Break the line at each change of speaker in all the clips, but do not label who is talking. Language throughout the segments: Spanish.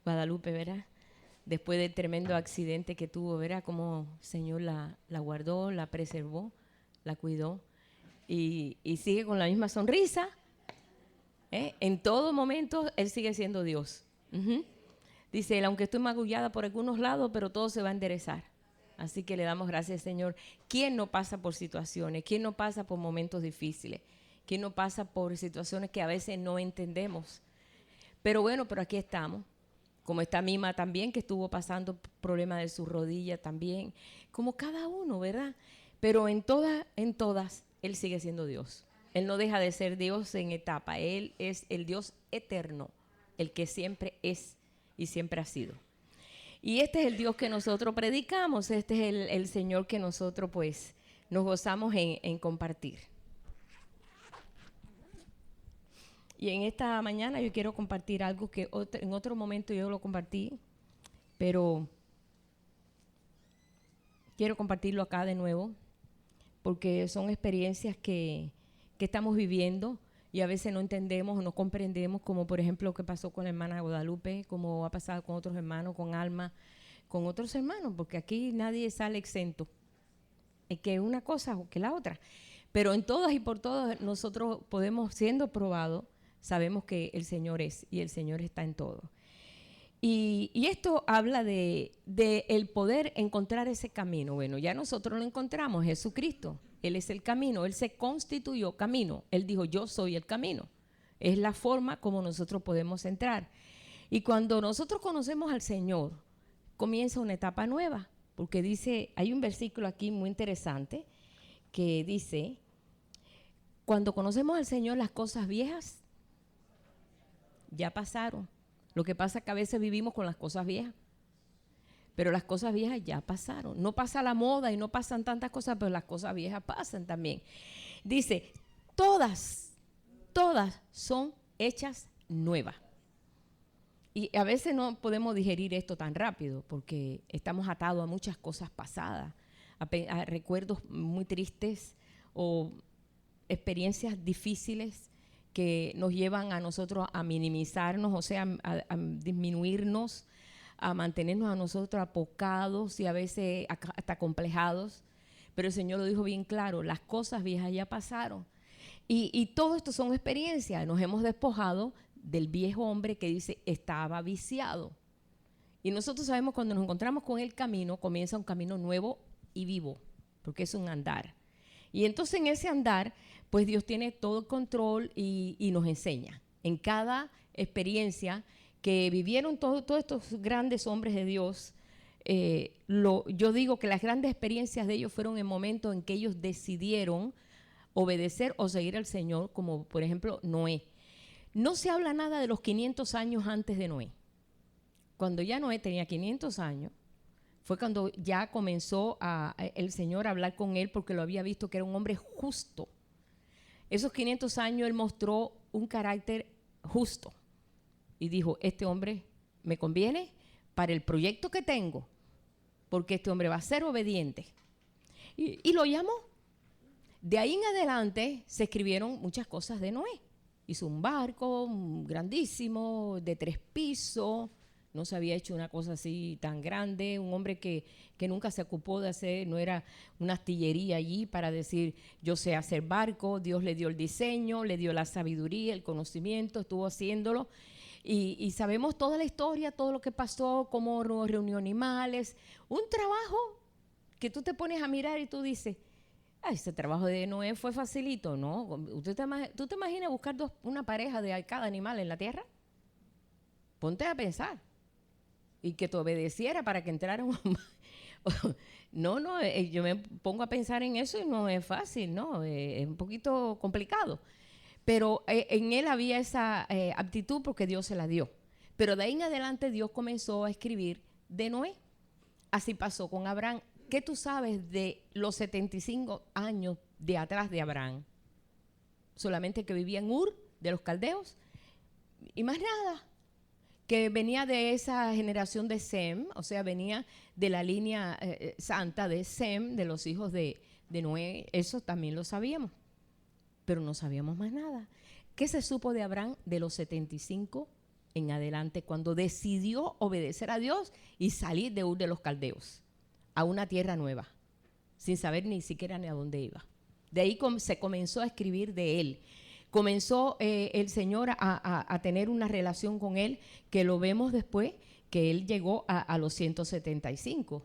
Guadalupe, ¿verdad? Después del tremendo accidente que tuvo, ¿verdad? Como el Señor la guardó, la preservó, la cuidó y sigue con la misma sonrisa. En todo momento Él sigue siendo Dios. Ujú. Dice Él, aunque estoy magullada por algunos lados, pero todo se va a enderezar. Así que le damos gracias, Señor. ¿Quién no pasa por situaciones? ¿Quién no pasa por momentos difíciles? ¿Quién no pasa por situaciones que a veces no entendemos? Pero bueno, pero aquí estamos. Como está Mima también, que estuvo pasando problemas de su rodilla también. Como cada uno, ¿verdad? Pero en todas, Él sigue siendo Dios. Él no deja de ser Dios en etapa. Él es el Dios eterno, el que siempre es y siempre ha sido. Y este es el Dios que nosotros predicamos, este es el Señor que nosotros pues nos gozamos en compartir. Y en esta mañana yo quiero compartir algo que en otro momento yo lo compartí, pero quiero compartirlo acá de nuevo, porque son experiencias que estamos viviendo y a veces no entendemos o no comprendemos, como por ejemplo lo que pasó con la hermana Guadalupe, como ha pasado con otros hermanos, con Alma, con otros hermanos, porque aquí nadie sale exento, es que una cosa o que la otra. Pero en todas y por todas nosotros podemos, siendo probados, sabemos que el Señor es y el Señor está en todo. Y esto habla de el poder encontrar ese camino. Bueno, ya nosotros lo encontramos, Jesucristo. Él es el camino, Él se constituyó camino. Él dijo, yo soy el camino. Es la forma como nosotros podemos entrar. Y cuando nosotros conocemos al Señor, comienza una etapa nueva. Porque dice, hay un versículo aquí muy interesante que dice, cuando conocemos al Señor, las cosas viejas ya pasaron. Lo que pasa es que a veces vivimos con las cosas viejas, pero las cosas viejas ya pasaron. No pasa la moda y no pasan tantas cosas, pero las cosas viejas pasan también. Dice, todas son hechas nuevas. Y a veces no podemos digerir esto tan rápido porque estamos atados a muchas cosas pasadas, a recuerdos muy tristes o experiencias difíciles que nos llevan a nosotros a minimizarnos, o sea, a disminuirnos, a mantenernos a nosotros apocados y a veces hasta complejados. Pero el Señor lo dijo bien claro, las cosas viejas ya pasaron. Y todo esto son experiencias. Nos hemos despojado del viejo hombre que dice estaba viciado. Y nosotros sabemos cuando nos encontramos con el camino, comienza un camino nuevo y vivo, porque es un andar. Y entonces en ese andar, pues Dios tiene todo el control y nos enseña. En cada experiencia que vivieron todos estos grandes hombres de Dios, yo digo que las grandes experiencias de ellos fueron en momentos en que ellos decidieron obedecer o seguir al Señor, como por ejemplo Noé. No se habla nada de los 500 años antes de Noé. Cuando ya Noé tenía 500 años, fue cuando ya comenzó el Señor a hablar con él porque lo había visto que era un hombre justo. Esos 500 años él mostró un carácter justo y dijo, este hombre me conviene para el proyecto que tengo, porque este hombre va a ser obediente. Y lo llamó. De ahí en adelante se escribieron muchas cosas de Noé. Hizo un barco grandísimo, de 3 pisos. No se había hecho una cosa así tan grande. Un hombre que nunca se ocupó de hacer, no era una astillería allí para decir, yo sé hacer barco. Dios le dio el diseño, le dio la sabiduría, el conocimiento, estuvo haciéndolo. Y sabemos toda la historia, todo lo que pasó, cómo reunió animales. Un trabajo que tú te pones a mirar y tú dices, ay, ese trabajo de Noé fue facilito, ¿no? ¿Tú te imaginas buscar una pareja de cada animal en la tierra? Ponte a pensar. Y que te obedeciera para que entrara un... No, yo me pongo a pensar en eso y no es fácil, ¿no? Es un poquito complicado. Pero en él había esa aptitud porque Dios se la dio. Pero de ahí en adelante Dios comenzó a escribir de Noé. Así pasó con Abraham. ¿Qué tú sabes de los 75 años de atrás de Abraham? Solamente que vivía en Ur de los caldeos y más nada. Que venía de esa generación de Sem, o sea, venía de la línea santa de Sem, de los hijos de Noé. Eso también lo sabíamos, pero no sabíamos más nada. ¿Qué se supo de Abraham de los 75 en adelante, cuando decidió obedecer a Dios y salir de Ur de los Caldeos a una tierra nueva, sin saber ni siquiera ni a dónde iba. De ahí se comenzó a escribir de él. Comenzó el Señor a tener una relación con él, que lo vemos después, que él llegó a los 175,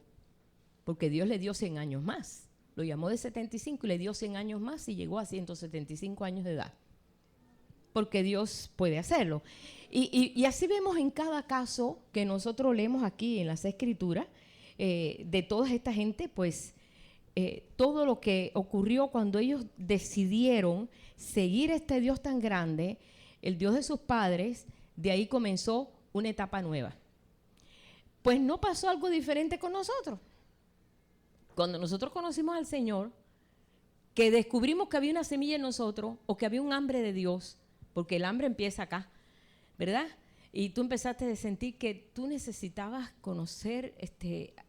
porque Dios le dio 100 años más. Lo llamó de 75 y le dio 100 años más y llegó a 175 años de edad. Porque Dios puede hacerlo. Y así vemos en cada caso que nosotros leemos aquí en las Escrituras, de toda esta gente, pues todo lo que ocurrió cuando ellos decidieron seguir a este Dios tan grande, el Dios de sus padres, de ahí comenzó una etapa nueva. Pues no pasó algo diferente con nosotros. Cuando nosotros conocimos al Señor, que descubrimos que había una semilla en nosotros o que había un hambre de Dios, porque el hambre empieza acá, ¿verdad? Y tú empezaste a sentir que tú necesitabas conocer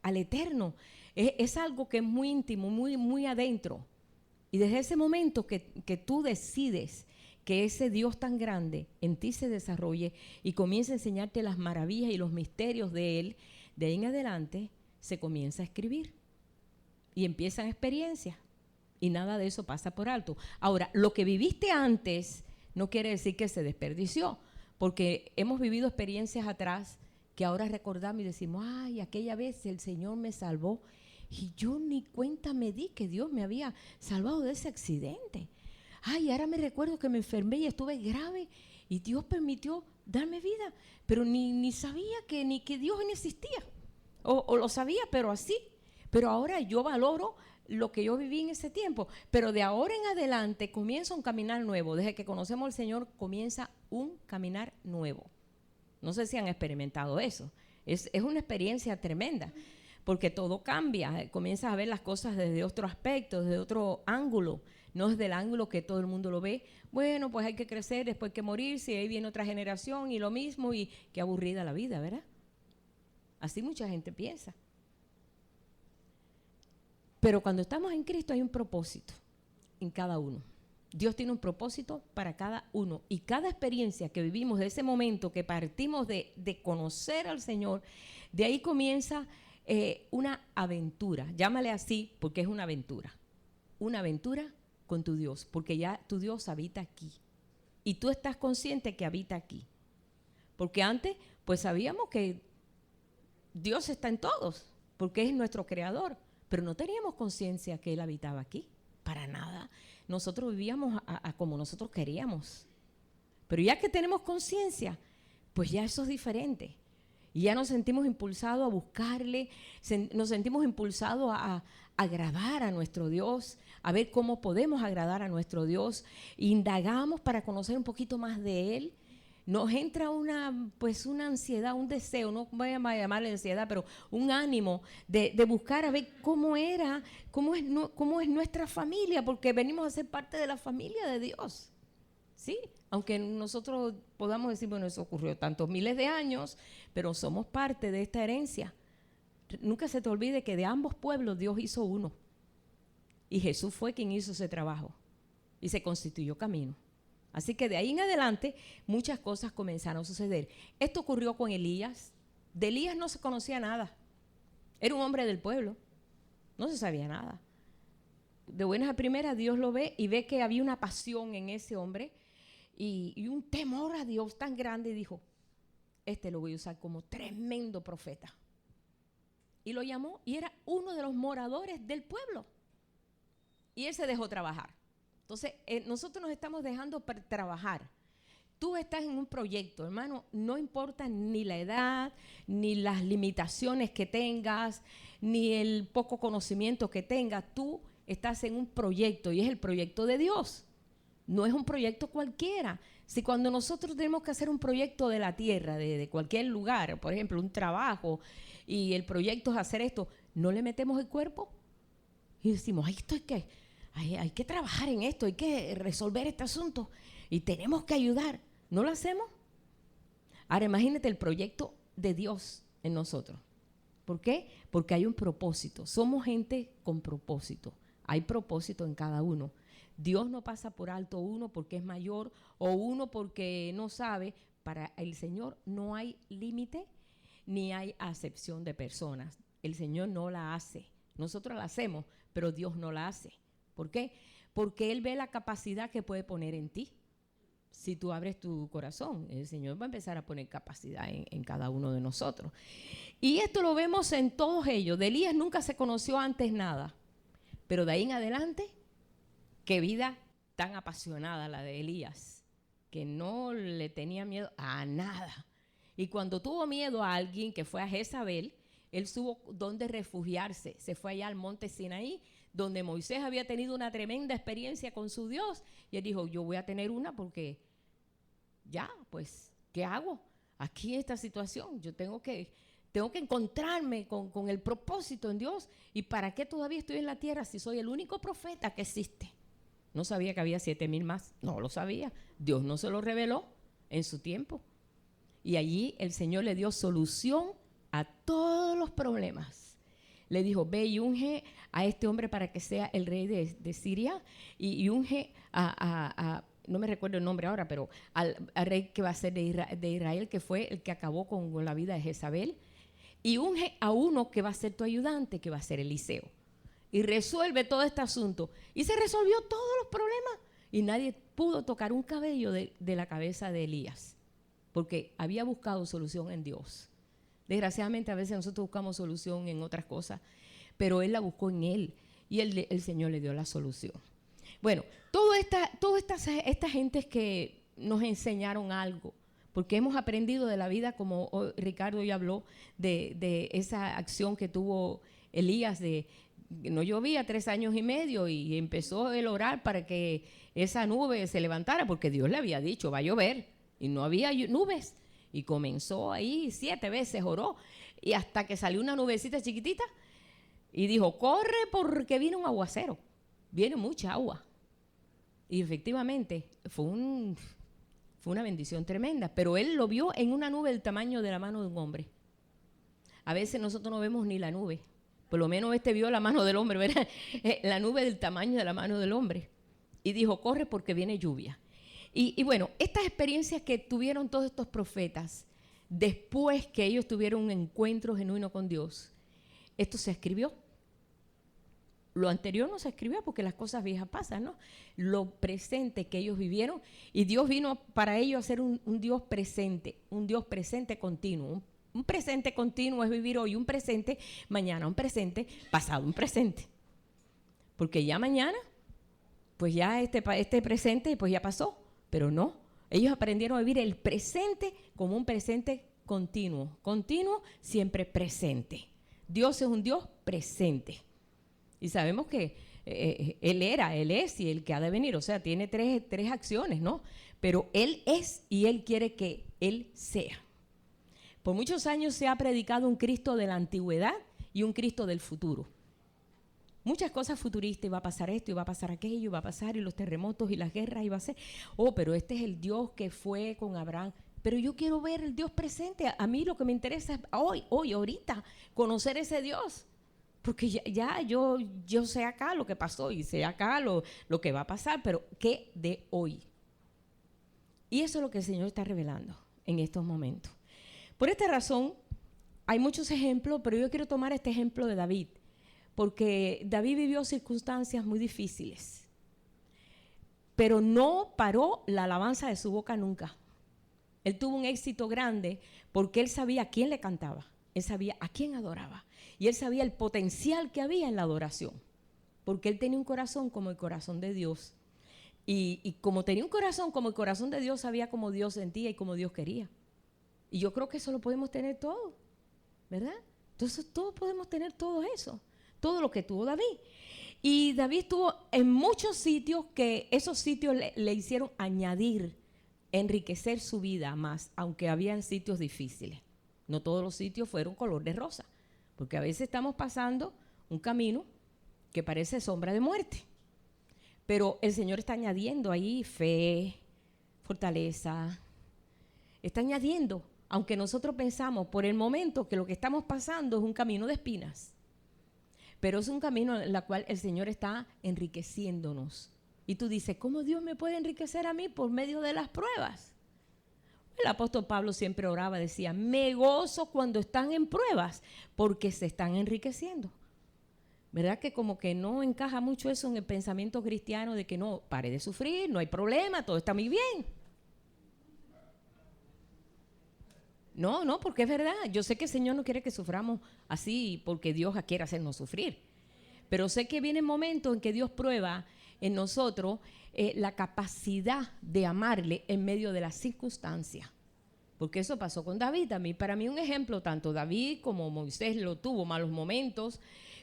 al Eterno. Es algo que es muy íntimo, muy, muy adentro. Y desde ese momento que tú decides que ese Dios tan grande en ti se desarrolle y comienza a enseñarte las maravillas y los misterios de Él, de ahí en adelante se comienza a escribir. Y empiezan experiencias. Y nada de eso pasa por alto. Ahora, lo que viviste antes no quiere decir que se desperdició, porque hemos vivido experiencias atrás que ahora recordamos y decimos, ay, aquella vez el Señor me salvó y yo ni cuenta me di que Dios me había salvado de ese accidente. Ay, ahora me recuerdo que me enfermé y estuve grave y Dios permitió darme vida, pero ni sabía ni que Dios no existía, o lo sabía, pero así. Pero ahora yo valoro lo que yo viví en ese tiempo, pero de ahora en adelante comienza un caminar nuevo. Desde que conocemos al Señor comienza un caminar nuevo. No sé si han experimentado eso. Es una experiencia tremenda, porque todo cambia. Comienzas a ver las cosas desde otro aspecto, desde otro ángulo, no desde el ángulo que todo el mundo lo ve. Bueno, pues hay que crecer, después hay que morirse, y ahí viene otra generación y lo mismo, y qué aburrida la vida, ¿verdad? Así mucha gente piensa. Pero cuando estamos en Cristo hay un propósito en cada uno. Dios tiene un propósito para cada uno. Y cada experiencia que vivimos de ese momento que partimos de conocer al Señor, de ahí comienza una aventura. Llámale así porque es una aventura. Una aventura con tu Dios, porque ya tu Dios habita aquí. Y tú estás consciente que habita aquí. Porque antes pues sabíamos que Dios está en todos, porque es nuestro creador. Pero no teníamos conciencia que Él habitaba aquí, para nada. Nosotros vivíamos a como nosotros queríamos. Pero ya que tenemos conciencia, pues ya eso es diferente. Y ya nos sentimos impulsados a buscarle, nos sentimos impulsados a agradar a nuestro Dios, a ver cómo podemos agradar a nuestro Dios. Indagamos para conocer un poquito más de Él. Nos entra una ansiedad, un deseo, no voy a llamarle ansiedad, pero un ánimo de buscar a ver cómo es nuestra familia, porque venimos a ser parte de la familia de Dios, ¿sí? Aunque nosotros podamos decir, bueno, eso ocurrió tantos miles de años, pero somos parte de esta herencia. Nunca se te olvide que de ambos pueblos Dios hizo uno, y Jesús fue quien hizo ese trabajo, y se constituyó camino. Así que de ahí en adelante muchas cosas comenzaron a suceder. Esto ocurrió con Elías. De Elías no se conocía nada. Era un hombre del pueblo. No se sabía nada. De buenas a primeras Dios lo ve y ve que había una pasión en ese hombre y un temor a Dios tan grande, y dijo, lo voy a usar como tremendo profeta. Y lo llamó y era uno de los moradores del pueblo. Y él se dejó trabajar. Entonces, nosotros nos estamos dejando trabajar. Tú estás en un proyecto, hermano, no importa ni la edad, ni las limitaciones que tengas, ni el poco conocimiento que tengas. Tú estás en un proyecto y es el proyecto de Dios. No es un proyecto cualquiera. Si cuando nosotros tenemos que hacer un proyecto de la tierra, de cualquier lugar, por ejemplo, un trabajo, y el proyecto es hacer esto, no le metemos el cuerpo y decimos, hay que trabajar en esto, hay que resolver este asunto y tenemos que ayudar. ¿No lo hacemos? Ahora imagínate el proyecto de Dios en nosotros. ¿Por qué? Porque hay un propósito. Somos gente con propósito. Hay propósito en cada uno. Dios no pasa por alto uno porque es mayor o uno porque no sabe. para el Señor no hay límite ni hay acepción de personas. El Señor no la hace. Nosotros la hacemos, pero Dios no la hace. ¿Por qué? Porque Él ve la capacidad que puede poner en ti. Si tú abres tu corazón, el Señor va a empezar a poner capacidad en cada uno de nosotros. Y esto lo vemos en todos ellos. De Elías nunca se conoció antes nada. Pero de ahí en adelante, qué vida tan apasionada la de Elías, que no le tenía miedo a nada. Y cuando tuvo miedo a alguien, que fue a Jezabel, él supo dónde refugiarse. Se fue allá al monte Sinaí, donde Moisés había tenido una tremenda experiencia con su Dios. Y él dijo, yo voy a tener una porque ya, pues, ¿qué hago? Aquí en esta situación, yo tengo que encontrarme con el propósito en Dios. ¿Y para qué todavía estoy en la tierra si soy el único profeta que existe? No sabía que había 7,000 más, no lo sabía. Dios no se lo reveló en su tiempo. Y allí el Señor le dio solución a todos los problemas. Le dijo, ve y unge a este hombre para que sea el rey de Siria, y unge no me recuerdo el nombre ahora, pero al rey que va a ser de Israel, que fue el que acabó con la vida de Jezabel, y unge a uno que va a ser tu ayudante, que va a ser Eliseo. Y resuelve todo este asunto. Y se resolvió todos los problemas. Y nadie pudo tocar un cabello de la cabeza de Elías, porque había buscado solución en Dios. Desgraciadamente a veces nosotros buscamos solución en otras cosas, pero él la buscó en él, y el Señor le dio la solución. Bueno, todas estas gentes que nos enseñaron algo, porque hemos aprendido de la vida, como Ricardo ya habló, de esa acción que tuvo Elías, no llovía 3 años y medio, y empezó él a orar para que esa nube se levantara, porque Dios le había dicho, va a llover, y no había nubes. Y comenzó ahí 7 veces, oró, y hasta que salió una nubecita chiquitita, y dijo, corre porque viene un aguacero, viene mucha agua. Y efectivamente fue una bendición tremenda, pero él lo vio en una nube del tamaño de la mano de un hombre. A veces nosotros no vemos ni la nube, por lo menos vio la mano del hombre, ¿verdad? La nube del tamaño de la mano del hombre. Y dijo, corre porque viene lluvia. Y bueno, estas experiencias que tuvieron todos estos profetas, después que ellos tuvieron un encuentro genuino con Dios, esto se escribió. Lo anterior no se escribió porque las cosas viejas pasan, ¿no? Lo presente que ellos vivieron, y Dios vino para ellos a ser un Dios presente continuo. Un presente continuo es vivir hoy un presente, mañana un presente, pasado un presente. Porque ya mañana, pues ya este presente pues ya pasó, pero no. Ellos aprendieron a vivir el presente como un presente continuo, siempre presente. Dios es un Dios presente. Y sabemos que Él es y el que ha de venir. O sea, tiene tres acciones, ¿no? Pero Él es y Él quiere que Él sea. Por muchos años se ha predicado un Cristo de la antigüedad y un Cristo del futuro. Muchas cosas futuristas, y va a pasar esto, y va a pasar aquello, y va a pasar, y los terremotos, y las guerras, y va a ser, pero este es el Dios que fue con Abraham. Pero yo quiero ver el Dios presente. A mí lo que me interesa es ahorita, conocer ese Dios. Porque ya yo sé acá lo que pasó, y sé acá lo que va a pasar, pero ¿qué de hoy? Y eso es lo que el Señor está revelando en estos momentos. Por esta razón, hay muchos ejemplos, pero yo quiero tomar este ejemplo de David, porque David vivió circunstancias muy difíciles, pero no paró la alabanza de su boca nunca. Él tuvo un éxito grande porque él sabía a quién le cantaba, él sabía a quién adoraba, y él sabía el potencial que había en la adoración, porque él tenía un corazón como el corazón de Dios. Y como tenía un corazón como el corazón de Dios, sabía cómo Dios sentía y cómo Dios quería. Y yo creo que eso lo podemos tener todo, ¿verdad? Entonces todos podemos tener todo eso, todo lo que tuvo David. Y David estuvo en muchos sitios que esos sitios le hicieron añadir, enriquecer su vida más, aunque habían sitios difíciles. No todos los sitios fueron color de rosa, porque a veces estamos pasando un camino que parece sombra de muerte. Pero el Señor está añadiendo ahí fe, fortaleza, está añadiendo, aunque nosotros pensamos por el momento que lo que estamos pasando es un camino de espinas, pero es un camino en el cual el Señor está enriqueciéndonos. Y tú dices, ¿cómo Dios me puede enriquecer a mí por medio de las pruebas? El apóstol Pablo siempre oraba, decía, me gozo cuando están en pruebas, porque se están enriqueciendo. ¿Verdad que como que no encaja mucho eso en el pensamiento cristiano de que no, pare de sufrir, no hay problema, todo está muy bien? No, porque es verdad. Yo sé que el Señor no quiere que suframos así porque Dios quiere hacernos sufrir. Pero sé que vienen momentos en que Dios prueba en nosotros la capacidad de amarle en medio de las circunstancias. Porque eso pasó con David a mí. Para mí un ejemplo, tanto David como Moisés lo tuvo malos momentos,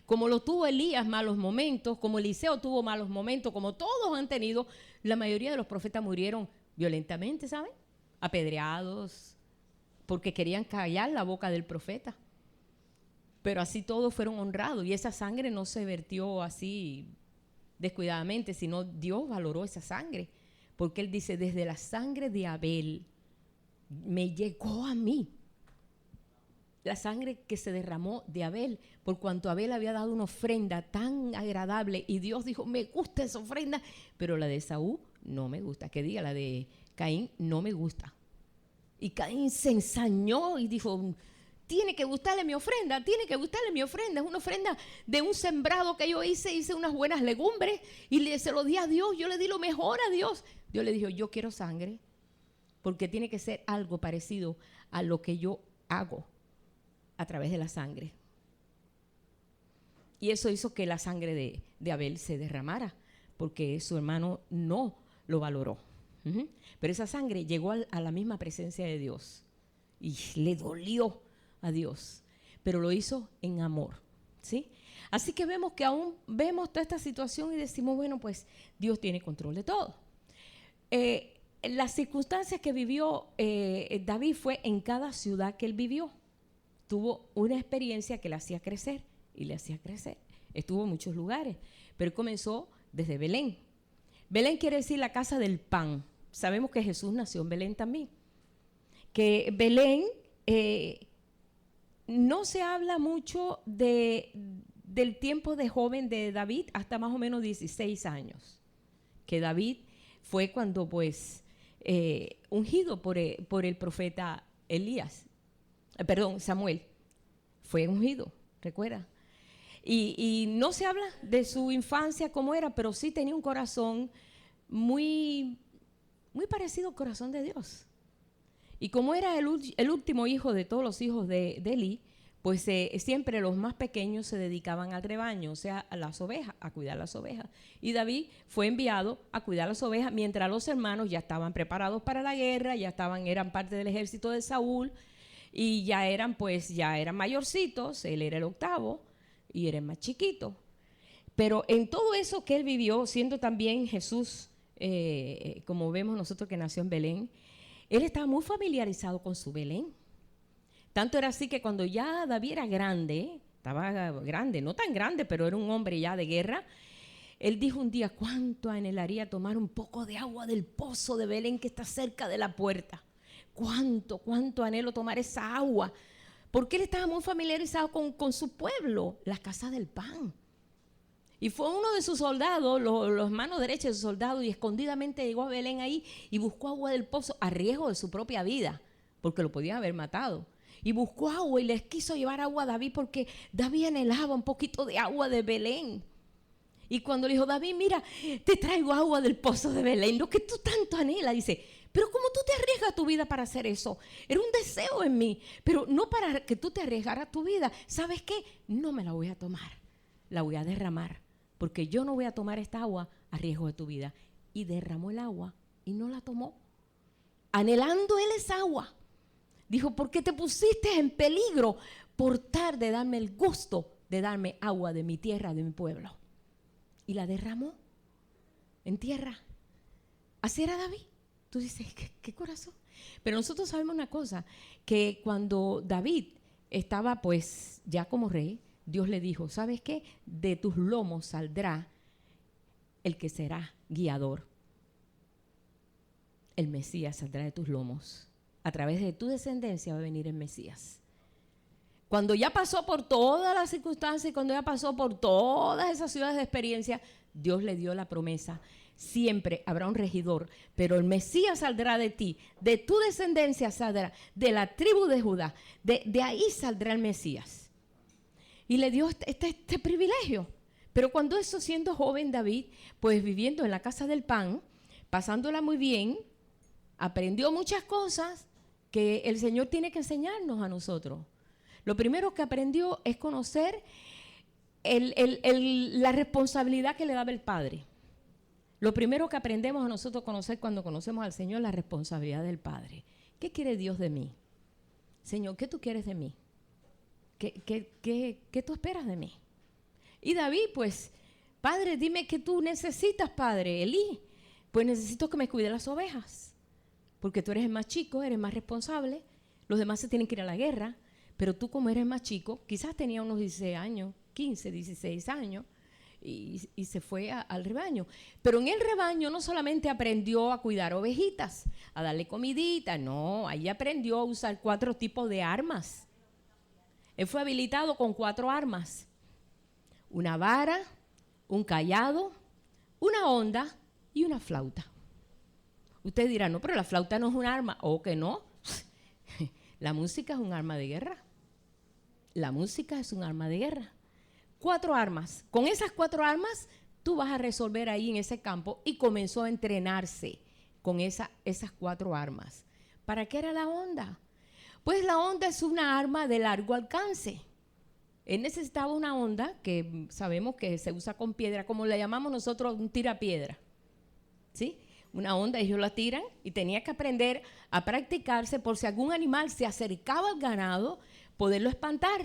como lo tuvo Elías malos momentos, como Eliseo tuvo malos momentos, como todos han tenido. La mayoría de los profetas murieron violentamente, ¿saben? Apedreados, porque querían callar la boca del profeta. Pero así todos fueron honrados y esa sangre no se vertió así descuidadamente, sino Dios valoró esa sangre, porque Él dice, desde la sangre de Abel me llegó a mí la sangre que se derramó de Abel, por cuanto Abel había dado una ofrenda tan agradable y Dios dijo, me gusta esa ofrenda, pero la de Esaú no me gusta, que diga, la de Caín no me gusta. Y Caín se ensañó y dijo, tiene que gustarle mi ofrenda, tiene que gustarle mi ofrenda. Es una ofrenda de un sembrado que yo hice unas buenas legumbres y se lo di a Dios, yo le di lo mejor a Dios. Dios le dijo, yo quiero sangre, porque tiene que ser algo parecido a lo que yo hago a través de la sangre. Y eso hizo que la sangre de Abel se derramara, porque su hermano no lo valoró. Pero esa sangre llegó a la misma presencia de Dios y le dolió a Dios, pero lo hizo en amor, ¿sí? Así que vemos que aún vemos toda esta situación y decimos, bueno, pues Dios tiene control de todo. Las circunstancias que vivió David fue en cada ciudad que él vivió. Tuvo una experiencia que le hacía crecer y le hacía crecer. Estuvo en muchos lugares, pero él comenzó desde Belén. Belén quiere decir la casa del pan. Sabemos que Jesús nació en Belén también. Que Belén, no se habla mucho del tiempo de joven de David hasta más o menos 16 años. Que David fue cuando pues ungido por el profeta Samuel. Fue ungido, recuerda. Y no se habla de su infancia cómo era, pero sí tenía un corazón muy, muy parecido al corazón de Dios. Y como era el último hijo de todos los hijos de Elí, pues siempre los más pequeños se dedicaban al rebaño, o sea, a las ovejas, a cuidar las ovejas. Y David fue enviado a cuidar las ovejas mientras los hermanos ya estaban preparados para la guerra, eran parte del ejército de Saúl y ya eran mayorcitos, él era el octavo y era el más chiquito. Pero en todo eso que él vivió, siendo también Jesús, como vemos nosotros que nació en Belén, él estaba muy familiarizado con su Belén. Tanto era así que cuando ya David era grande, estaba grande, no tan grande, pero era un hombre ya de guerra, él dijo un día, ¿cuánto anhelaría tomar un poco de agua del pozo de Belén que está cerca de la puerta? ¿Cuánto anhelo tomar esa agua? Porque él estaba muy familiarizado con su pueblo, la casa del pan. Y fue uno de sus soldados, los manos derechas de sus soldados, y escondidamente llegó a Belén ahí y buscó agua del pozo a riesgo de su propia vida, porque lo podían haber matado. Y buscó agua y les quiso llevar agua a David porque David anhelaba un poquito de agua de Belén. Y cuando le dijo, David, mira, te traigo agua del pozo de Belén, lo que tú tanto anhelas, dice, pero ¿cómo tú te arriesgas tu vida para hacer eso? Era un deseo en mí, pero no para que tú te arriesgaras tu vida. ¿Sabes qué? No me la voy a tomar, la voy a derramar, porque yo no voy a tomar esta agua a riesgo de tu vida. Y derramó el agua y no la tomó, anhelando él esa agua. Dijo, ¿por qué te pusiste en peligro por tratar de darme el gusto de darme agua de mi tierra, de mi pueblo? Y la derramó en tierra. Así era David. Tú dices, ¿qué corazón? Pero nosotros sabemos una cosa, que cuando David estaba pues ya como rey, Dios le dijo, ¿sabes qué? De tus lomos saldrá el que será guiador. El Mesías saldrá de tus lomos. A través de tu descendencia va a venir el Mesías. Cuando ya pasó por todas las circunstancias, cuando ya pasó por todas esas ciudades de experiencia, Dios le dio la promesa. siempre habrá un regidor, pero el Mesías saldrá de ti, de tu descendencia saldrá, de la tribu de Judá, de ahí saldrá el Mesías. Y le dio este privilegio. Pero cuando eso, siendo joven David, pues viviendo en la casa del pan, pasándola muy bien, aprendió muchas cosas que el Señor tiene que enseñarnos a nosotros. Lo primero que aprendió es conocer la responsabilidad que le daba el Padre. Lo primero que aprendemos a nosotros conocer cuando conocemos al Señor es la responsabilidad del Padre. ¿Qué quiere Dios de mí? Señor, ¿qué tú quieres de mí? ¿Qué tú esperas de mí? Y David, pues, Padre, dime qué tú necesitas, Padre. Elí, pues necesito que me cuide las ovejas, porque tú eres el más chico, eres más responsable, los demás se tienen que ir a la guerra, pero tú como eres más chico, quizás tenía unos 16 años, 15, 16 años, y se fue al rebaño. Pero en el rebaño no solamente aprendió a cuidar ovejitas, a darle comidita, no, ahí aprendió a usar 4 tipos de armas. Él fue habilitado con 4 armas: una vara, un cayado, una honda y una flauta. Usted dirá, no, pero la flauta no es un arma. ¿O que no? La música es un arma de guerra. La música es un arma de guerra. 4 armas. Con esas 4 armas tú vas a resolver ahí en ese campo, y comenzó a entrenarse con esas 4 armas. ¿Para qué era la honda? Pues la honda es una arma de largo alcance. Él necesitaba una honda que sabemos que se usa con piedra, como le llamamos nosotros un tirapiedra, ¿sí? Una honda, ellos la tiran, y tenía que aprender a practicarse por si algún animal se acercaba al ganado, poderlo espantar.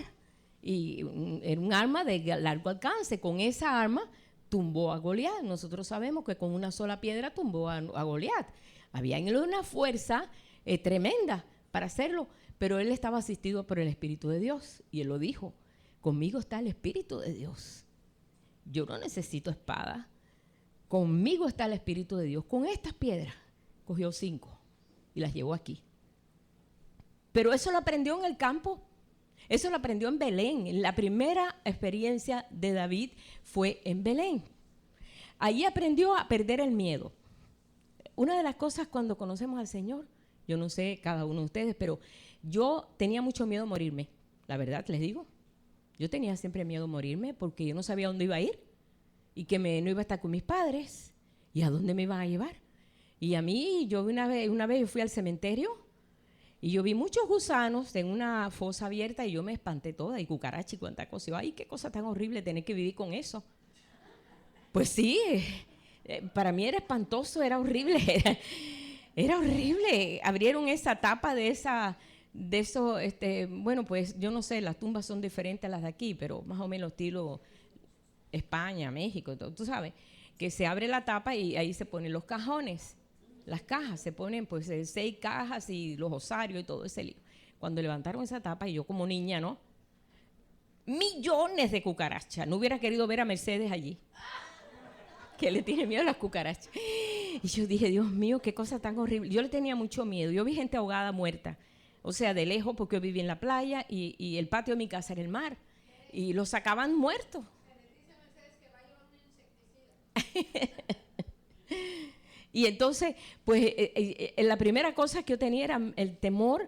Y era un arma de largo alcance. Con esa arma tumbó a Goliat. Nosotros sabemos que con una sola piedra tumbó a Goliat. Había en él una fuerza tremenda para hacerlo, pero él estaba asistido por el Espíritu de Dios, y él lo dijo: conmigo está el Espíritu de Dios. Yo no necesito espada. Conmigo está el Espíritu de Dios. Con estas piedras cogió 5 y las llevó aquí. Pero eso lo aprendió en el campo. Eso lo aprendió en Belén. La primera experiencia de David fue en Belén. Allí aprendió a perder el miedo. Una de las cosas cuando conocemos al Señor, yo no sé cada uno de ustedes, pero yo tenía mucho miedo a morirme. La verdad les digo. Yo tenía siempre miedo a morirme porque yo no sabía dónde iba a ir, y que no iba a estar con mis padres, y a dónde me iban a llevar. Y a mí, yo una vez yo fui al cementerio, y yo vi muchos gusanos en una fosa abierta, y yo me espanté toda, y cucaracha y cuanta cosa. Ay, qué cosa tan horrible tener que vivir con eso. Pues sí, para mí era espantoso, era horrible, era horrible. Abrieron esa tapa de eso, bueno, pues yo no sé, las tumbas son diferentes a las de aquí, pero más o menos estilo España, México, tú sabes, que se abre la tapa y ahí se ponen los cajones, las cajas, se ponen pues 6 cajas y los osarios y todo ese lío. Cuando levantaron esa tapa, y yo como niña, ¿no? Millones de cucarachas. No hubiera querido ver a Mercedes allí, que le tiene miedo a las cucarachas. Y yo dije, Dios mío, qué cosa tan horrible. Yo le tenía mucho miedo. Yo vi gente ahogada, muerta. O sea, de lejos, porque yo vivía en la playa, y el patio de mi casa era el mar. Y los sacaban muertos. Y entonces, pues, la primera cosa que yo tenía era el temor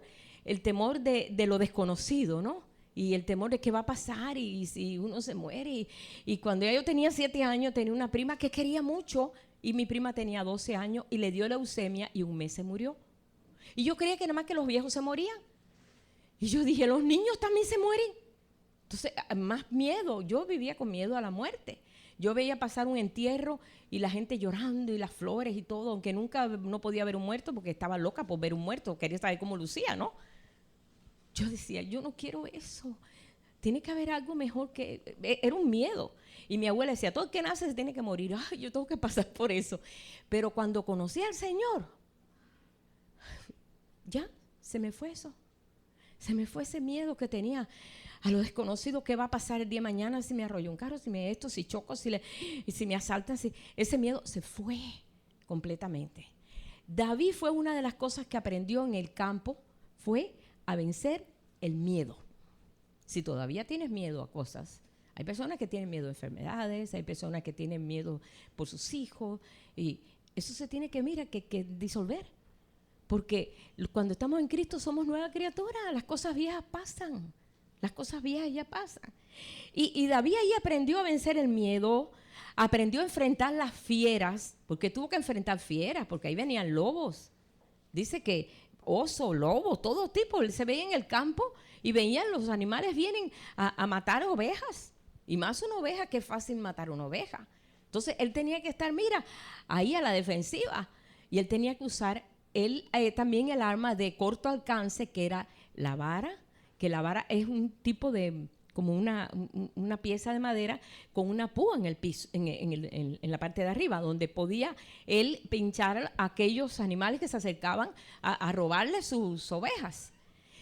de lo desconocido, ¿no? Y el temor de qué va a pasar y si uno se muere. Y cuando ya yo tenía 7 años, tenía una prima que quería mucho, y mi prima tenía 12 años y le dio leucemia, y un mes se murió. Y yo creía que nada más que los viejos se morían. Y yo dije, los niños también se mueren. Entonces, más miedo. Yo vivía con miedo a la muerte. Yo veía pasar un entierro y la gente llorando y las flores y todo, aunque nunca no podía ver un muerto porque estaba loca por ver un muerto, quería saber cómo lucía, ¿no? Yo decía, yo no quiero eso. Tiene que haber algo mejor que... Era un miedo. Y mi abuela decía, todo el que nace se tiene que morir. Ay, yo tengo que pasar por eso. Pero cuando conocí al Señor, ya se me fue eso. Se me fue ese miedo que tenía a lo desconocido. ¿Qué va a pasar el día de mañana si me arrolla un carro, si choco, si me asaltan? Ese miedo se fue completamente. David fue una de las cosas que aprendió en el campo, fue a vencer el miedo. Si todavía tienes miedo a cosas, Hay personas que tienen miedo a enfermedades, hay personas que tienen miedo por sus hijos, y eso se tiene que, que disolver. Porque cuando estamos en Cristo somos nueva criatura, las cosas viejas pasan, las cosas viejas ya pasan. Y David ahí aprendió a vencer el miedo, aprendió a enfrentar las fieras, porque tuvo que enfrentar fieras, porque ahí venían lobos. Dice que oso, lobo, todo tipo, él se veía en el campo y veían los animales vienen a matar ovejas. Y más una oveja, que es fácil matar una oveja. Entonces él tenía que estar, ahí a la defensiva. Y él tenía que usar también el arma de corto alcance, que era la vara, que la vara es un tipo de, como una pieza de madera con una púa en el piso, en la parte de arriba, donde podía él pinchar a aquellos animales que se acercaban a robarle sus ovejas.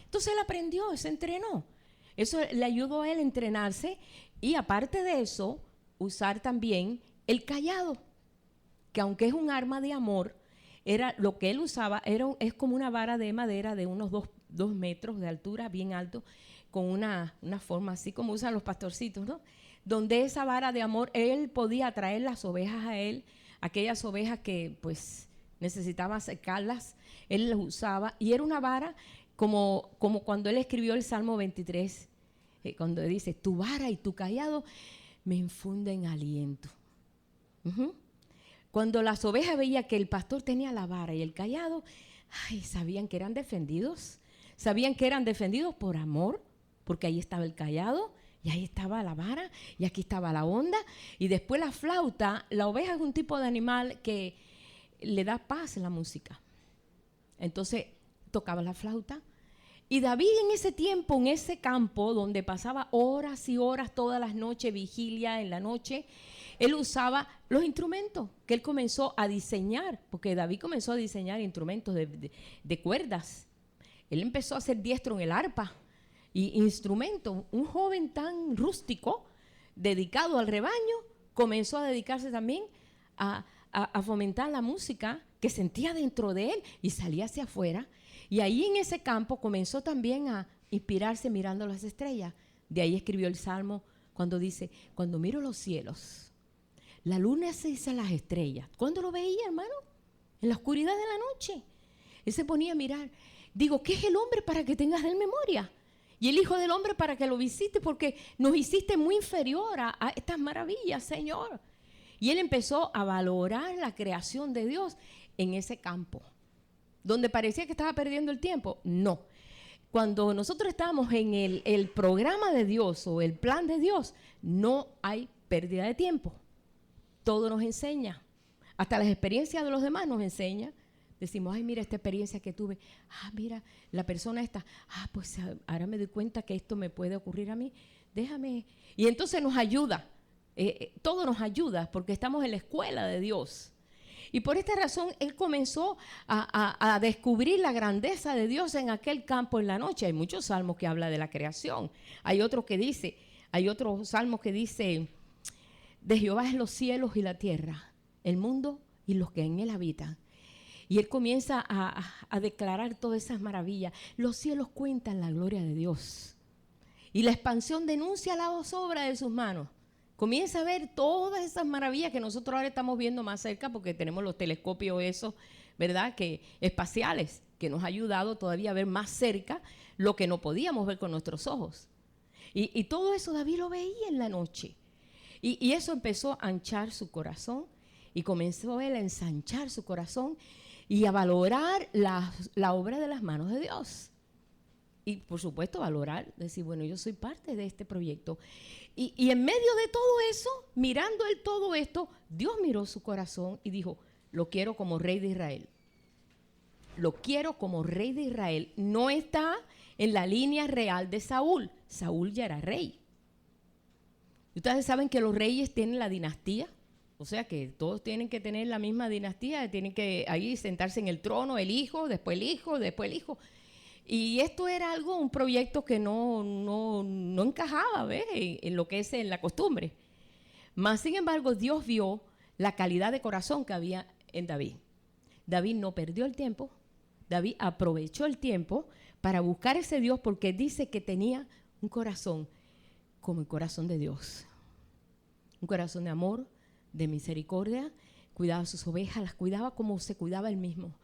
Entonces él aprendió, se entrenó. Eso le ayudó a él a entrenarse, y aparte de eso, usar también el cayado, que aunque es un arma de amor, era lo que él usaba, es como una vara de madera de unos 2 metros de altura, bien alto, con una forma así como usan los pastorcitos, ¿no? Donde esa vara de amor, él podía traer las ovejas a él, aquellas ovejas que pues necesitaba sacarlas, él las usaba, y era una vara como cuando él escribió el Salmo 23, cuando dice, tu vara y tu cayado me infunden aliento. Cuando las ovejas veían que el pastor tenía la vara y el cayado, sabían que eran defendidos. Sabían que eran defendidos por amor, porque ahí estaba el cayado, y ahí estaba la vara, y aquí estaba la onda. Y después la flauta. La oveja es un tipo de animal que le da paz en la música. Entonces tocaba la flauta. Y David en ese tiempo, en ese campo donde pasaba horas y horas todas las noches, vigilia en la noche, él usaba los instrumentos que él comenzó a diseñar, porque David comenzó a diseñar instrumentos de cuerdas. Él empezó a ser diestro en el arpa y instrumentos. Un joven tan rústico, dedicado al rebaño, comenzó a dedicarse también a fomentar la música que sentía dentro de él y salía hacia afuera. Y ahí en ese campo comenzó también a inspirarse mirando las estrellas. De ahí escribió el Salmo cuando dice, cuando miro los cielos, la luna se dice a las estrellas. ¿Cuándo lo veía, hermano? En la oscuridad de la noche. Él se ponía a mirar. Digo, ¿qué es el hombre para que tengas de él memoria? Y el Hijo del Hombre para que lo visites, porque nos hiciste muy inferior a estas maravillas, Señor. Y él empezó a valorar la creación de Dios en ese campo. Donde parecía que estaba perdiendo el tiempo, no. Cuando nosotros estamos en el programa de Dios o el plan de Dios, no hay pérdida de tiempo. Todo nos enseña. Hasta las experiencias de los demás nos enseña. Decimos, mira esta experiencia que tuve. Mira, la persona esta. Pues ahora me doy cuenta que esto me puede ocurrir a mí. Déjame. Y entonces nos ayuda. Todo nos ayuda porque estamos en la escuela de Dios. Y por esta razón él comenzó a descubrir la grandeza de Dios en aquel campo en la noche. Hay muchos salmos que hablan de la creación. Hay otros salmos que dice, de Jehová es los cielos y la tierra, el mundo y los que en él habitan. Y él comienza a declarar todas esas maravillas. Los cielos cuentan la gloria de Dios. Y la expansión denuncia la obra de sus manos. Comienza a ver todas esas maravillas que nosotros ahora estamos viendo más cerca porque tenemos los telescopios esos, ¿verdad? Espaciales, que nos ha ayudado todavía a ver más cerca lo que no podíamos ver con nuestros ojos. Y todo eso David lo veía en la noche. Y eso empezó a anchar su corazón y comenzó él a ensanchar su corazón y a valorar la obra de las manos de Dios. Y por supuesto valorar, decir, bueno, yo soy parte de este proyecto. Y en medio de todo eso, mirando él todo esto, Dios miró su corazón y dijo, lo quiero como rey de Israel. Lo quiero como rey de Israel. No está en la línea real de Saúl. Saúl ya era rey. Ustedes saben que los reyes tienen la dinastía. O sea que todos tienen que tener la misma dinastía. Tienen que ahí sentarse en el trono, el hijo, después el hijo, después el hijo. Y esto era un proyecto que no encajaba, ¿ves? En lo que es en la costumbre. Mas, sin embargo, Dios vio la calidad de corazón que había en David. David no perdió el tiempo. David aprovechó el tiempo para buscar ese Dios porque dice que tenía un corazón como el corazón de Dios. Un corazón de amor, de misericordia. Cuidaba sus ovejas, las cuidaba como se cuidaba él mismo.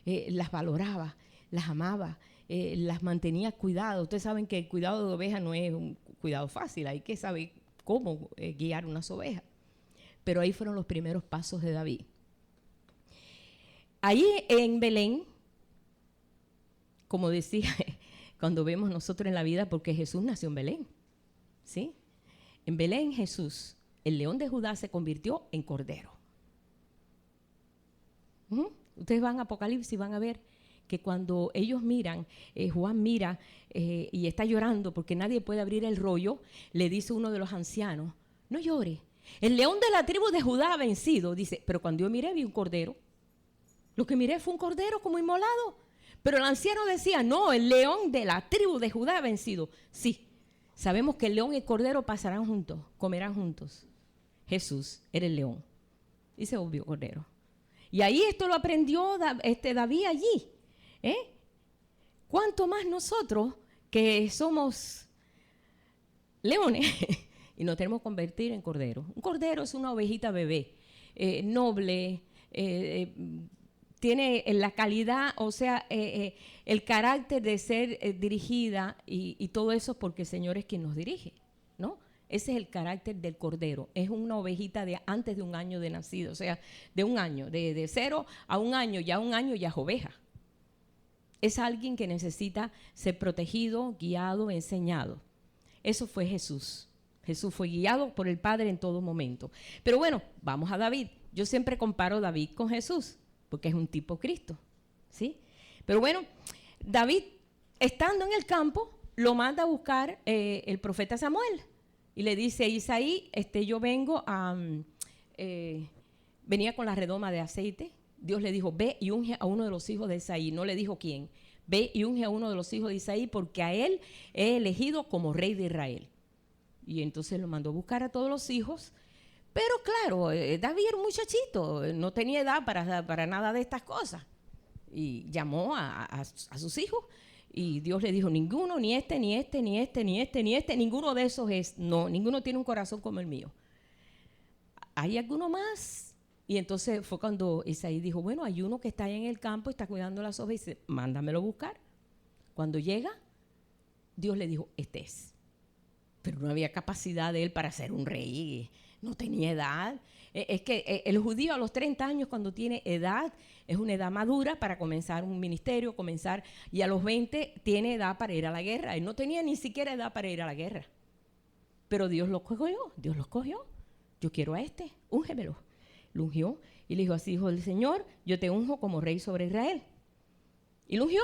Las valoraba, las amaba, las mantenía cuidadas. Ustedes saben que el cuidado de ovejas no es un cuidado fácil, hay que saber cómo guiar unas ovejas. Pero ahí fueron los primeros pasos de David. Ahí en Belén, como decía, cuando vemos nosotros en la vida, porque Jesús nació en Belén, ¿sí? En Belén Jesús, el león de Judá, se convirtió en cordero. Ustedes van a Apocalipsis y van a ver que cuando ellos miran, Juan mira y está llorando porque nadie puede abrir el rollo, le dice uno de los ancianos, no llore, el león de la tribu de Judá ha vencido. Dice, pero cuando yo miré vi un cordero. Lo que miré fue un cordero como inmolado. Pero el anciano decía, no, el león de la tribu de Judá ha vencido. Sí, sabemos que el león y el cordero pasarán juntos, comerán juntos. Jesús era el león y se volvió cordero. Y ahí esto lo aprendió David allí. ¿Cuánto más nosotros que somos leones y nos tenemos que convertir en cordero? Un cordero es una ovejita bebé, noble, tiene la calidad, o sea, el carácter de ser dirigida y todo eso porque el Señor es quien nos dirige, ¿no? Ese es el carácter del cordero. Es una ovejita de antes de un año de nacido, o sea, de un año, de 0 a 1 año, ya 1 año ya es oveja. Es alguien que necesita ser protegido, guiado, enseñado. Eso fue Jesús. Jesús fue guiado por el Padre en todo momento. Pero bueno, vamos a David. Yo siempre comparo a David con Jesús, porque es un tipo Cristo, ¿sí? Pero bueno, David, estando en el campo, lo manda a buscar el profeta Samuel. Y le dice, Isaí, yo vengo venía con la redoma de aceite. Dios le dijo, ve y unge a uno de los hijos de Isaí. No le dijo quién. Ve y unge a uno de los hijos de Isaí, porque a él he elegido como rey de Israel. Y entonces lo mandó a buscar a todos los hijos. Pero claro, David era un muchachito, no tenía edad para nada de estas cosas. Y llamó a sus hijos. Y Dios le dijo, ninguno, ni este, ni este, ni este, ni este, ni este, ninguno de esos es, no, ninguno tiene un corazón como el mío. ¿Hay alguno más? Y entonces fue cuando Isaí dijo, bueno, hay uno que está ahí en el campo, está cuidando las ovejas, y dice, mándamelo a buscar. Cuando llega, Dios le dijo, este es. Pero no había capacidad de él para ser un rey, no tenía edad. Es que el judío a los 30 años, cuando tiene edad, es una edad madura para comenzar un ministerio, y a los 20 tiene edad para ir a la guerra. Él no tenía ni siquiera edad para ir a la guerra. Pero Dios lo escogió. Yo quiero a este, úngemelo. Lo ungió y le dijo, así dijo el Señor, yo te unjo como rey sobre Israel. Y lo ungió.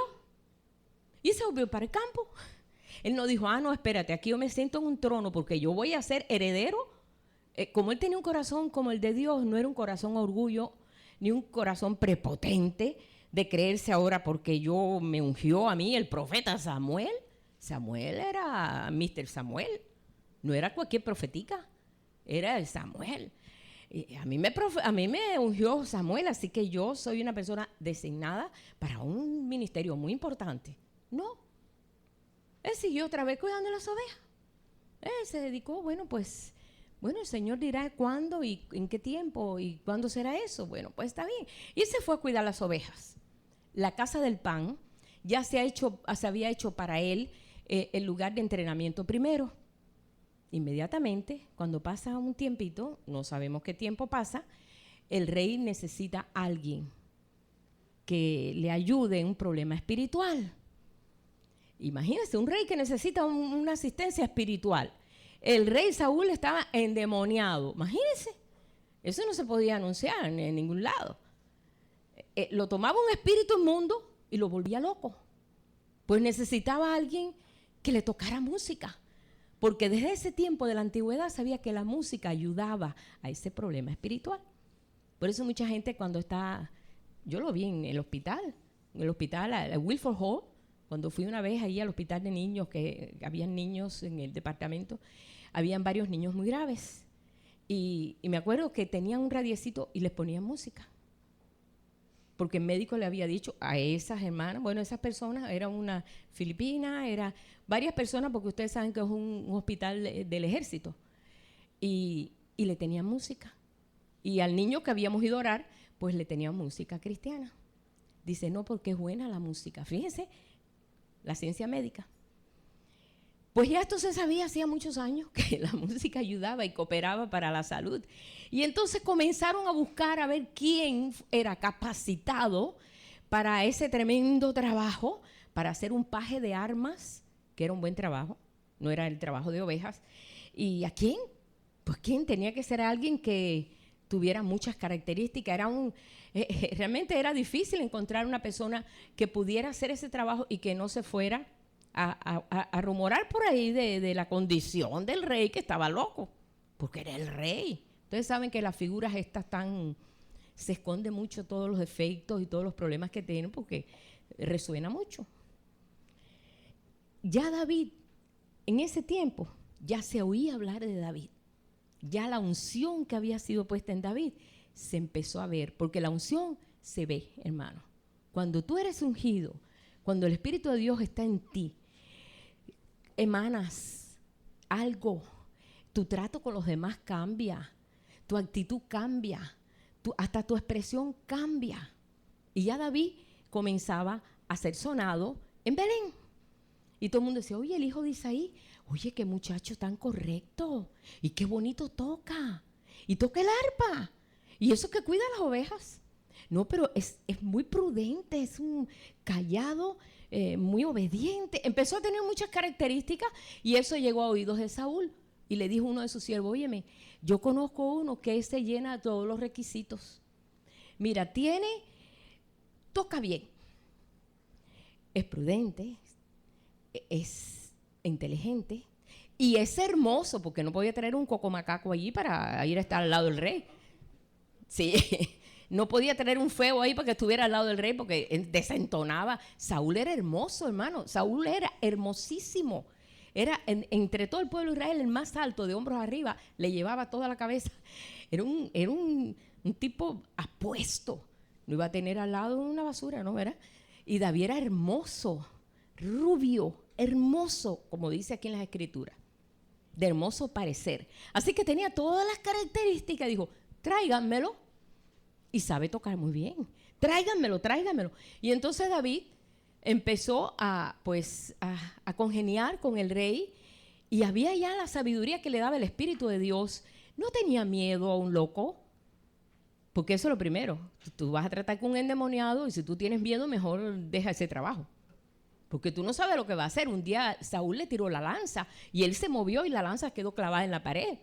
Y se volvió para el campo. Él no dijo, no, espérate, aquí yo me siento en un trono porque yo voy a ser heredero. Como él tenía un corazón como el de Dios, no era un corazón orgullo, ni un corazón prepotente de creerse ahora porque yo me ungió a mí el profeta Samuel. Samuel era Mr. Samuel, no era cualquier profetica, era el Samuel. Y a mí me ungió Samuel, así que yo soy una persona designada para un ministerio muy importante. No, él siguió otra vez cuidando las ovejas. Él se dedicó, bueno, el Señor dirá cuándo y en qué tiempo y cuándo será eso. Bueno, pues está bien. Y se fue a cuidar las ovejas. La casa del pan ya se había hecho para él el lugar de entrenamiento primero. Inmediatamente, cuando pasa un tiempito, no sabemos qué tiempo pasa, el rey necesita a alguien que le ayude en un problema espiritual. Imagínense, un rey que necesita una asistencia espiritual. El rey Saúl estaba endemoniado. Imagínense, eso no se podía anunciar en ningún lado. Lo tomaba un espíritu inmundo y lo volvía loco. Pues necesitaba a alguien que le tocara música. Porque desde ese tiempo de la antigüedad sabía que la música ayudaba a ese problema espiritual. Por eso mucha gente cuando está, yo lo vi en el hospital, a Wilford Hall, cuando fui una vez ahí al hospital de niños, que habían niños en el departamento, habían varios niños muy graves. Y me acuerdo que tenían un radiecito y les ponían música. porque el médico le había dicho a esas hermanas, bueno, esas personas, era una filipina, era varias personas, porque ustedes saben que es un hospital del ejército, y le tenían música. Y al niño que habíamos ido a orar, pues le tenían música cristiana. Dice, no, porque es buena la música. Fíjense, la ciencia médica. Pues ya esto se sabía hacía muchos años, que la música ayudaba y cooperaba para la salud. Y entonces comenzaron a buscar a ver quién era capacitado para ese tremendo trabajo, para hacer un paje de armas, que era un buen trabajo, no era el trabajo de ovejas. ¿Y a quién? Pues quién tenía que ser alguien que tuviera muchas características. Realmente era difícil encontrar una persona que pudiera hacer ese trabajo y que no se fuera a rumorar por ahí de la condición del rey, que estaba loco, porque era el rey. Ustedes saben que las figuras estas se esconde mucho todos los efectos y todos los problemas que tienen, porque resuena mucho. Ya David, en ese tiempo, ya se oía hablar de David. Ya la unción que había sido puesta en David se empezó a ver, porque la unción se ve, hermano. Cuando tú eres ungido, cuando el Espíritu de Dios está en ti, emanas algo, tu trato con los demás cambia, tu actitud cambia, hasta tu expresión cambia. Y ya David comenzaba a ser sonado en Belén. Y todo el mundo decía, oye, el hijo de Isaí, oye, qué muchacho tan correcto, y qué bonito toca, y toca el arpa, y eso que cuida las ovejas. No, pero es muy prudente, es un callado, muy obediente. Empezó a tener muchas características, y eso llegó a oídos de Saúl. Y le dijo uno de sus siervos, óyeme, yo conozco uno que se llena de todos los requisitos. Mira, toca bien, es prudente, es inteligente y es hermoso, porque no podía tener un cocomacaco allí para ir a estar al lado del rey. Sí, no podía tener un feo ahí para que estuviera al lado del rey, porque desentonaba. Saúl era hermoso, hermano. Saúl era hermosísimo. Era entre todo el pueblo de Israel el más alto, de hombros arriba, le llevaba toda la cabeza. Era un tipo apuesto. No iba a tener al lado una basura, ¿no? ¿Verdad? Y David era hermoso, rubio, hermoso, como dice aquí en las escrituras, de hermoso parecer. Así que tenía todas las características. Dijo, tráiganmelo. Y sabe tocar muy bien. Tráiganmelo. Y entonces David empezó a congeniar con el rey, y había ya la sabiduría que le daba el Espíritu de Dios. No tenía miedo a un loco, porque eso es lo primero. Tú vas a tratar con un endemoniado, y si tú tienes miedo, mejor deja ese trabajo, porque tú no sabes lo que va a hacer. Un día Saúl le tiró la lanza y él se movió y la lanza quedó clavada en la pared,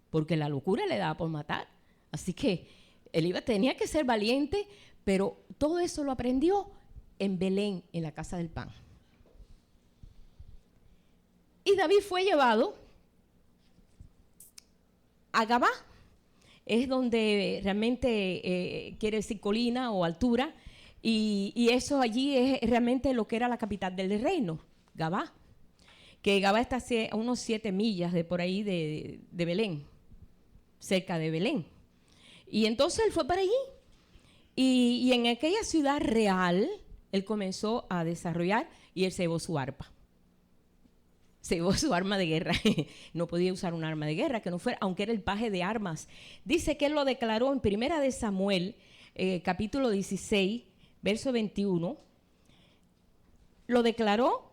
porque la locura le daba por matar. Así que él tenía que ser valiente, pero todo eso lo aprendió en Belén, en la casa del pan. Y David fue llevado a Gabá, es donde realmente quiere decir colina o altura, y eso allí es realmente lo que era la capital del reino, Gabá, que Gabá está a unos 7 millas de por ahí de Belén, cerca de Belén. Y entonces él fue para allí, y en aquella ciudad real él comenzó a desarrollar, y él se llevó su arpa. Se llevó su arma de guerra. No podía usar un arma de guerra que no fuera, aunque era el paje de armas. Dice que él lo declaró en Primera de Samuel, capítulo 16, verso 21. Lo declaró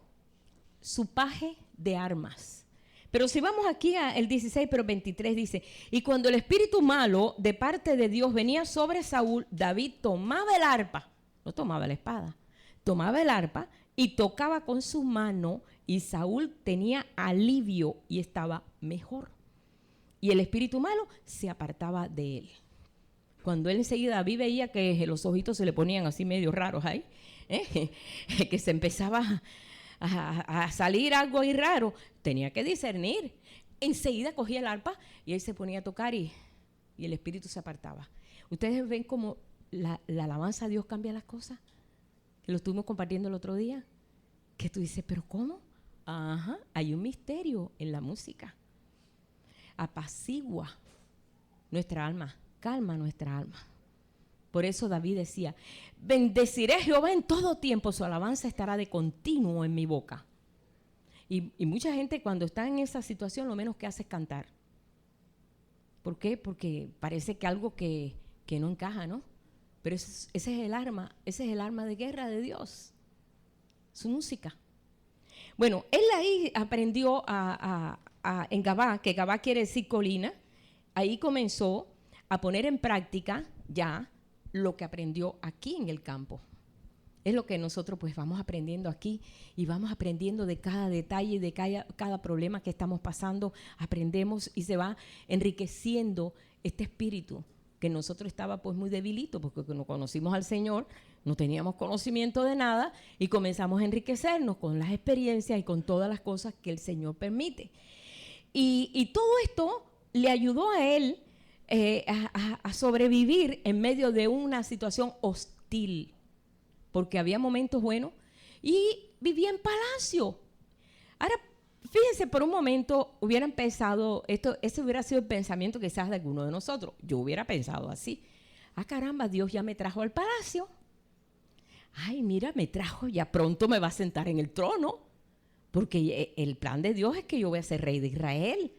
su paje de armas. Pero si vamos aquí al 16, pero 23 dice, y cuando el espíritu malo de parte de Dios venía sobre Saúl, David tomaba el arpa, no tomaba la espada, tomaba el arpa y tocaba con su mano, y Saúl tenía alivio y estaba mejor. Y el espíritu malo se apartaba de él. Cuando él enseguida, David veía que los ojitos se le ponían así medio raros ahí, que se empezaba a salir algo ahí raro, tenía que discernir. Enseguida cogía el arpa y él se ponía a tocar, y el espíritu se apartaba. Ustedes ven cómo la alabanza a Dios cambia las cosas. Lo estuvimos compartiendo el otro día, que tú dices, ¿pero cómo? Ajá, hay un misterio en la música. Apacigua nuestra alma, calma nuestra alma, Por eso David decía, bendeciré a Jehová en todo tiempo, su alabanza estará de continuo en mi boca. Y mucha gente cuando está en esa situación lo menos que hace es cantar. ¿Por qué? Porque parece que algo que no encaja, ¿no? Pero ese es el arma de guerra de Dios, su música. Bueno, él ahí aprendió en Gabá, que Gabá quiere decir colina, ahí comenzó a poner en práctica ya lo que aprendió aquí en el campo. Es lo que nosotros pues vamos aprendiendo aquí y vamos aprendiendo de cada detalle, de cada problema que estamos pasando, aprendemos y se va enriqueciendo este espíritu que nosotros estaba pues muy debilito, porque cuando conocimos al Señor no teníamos conocimiento de nada y comenzamos a enriquecernos con las experiencias y con todas las cosas que el Señor permite. Y todo esto le ayudó a él a sobrevivir en medio de una situación hostil, porque había momentos buenos y vivía en palacio. Ahora, fíjense, por un momento hubieran pensado, ese hubiera sido el pensamiento quizás de alguno de nosotros. Yo hubiera pensado así. Caramba, Dios ya me trajo al palacio. Ay, mira, me trajo, ya pronto me va a sentar en el trono, porque el plan de Dios es que yo voy a ser rey de Israel.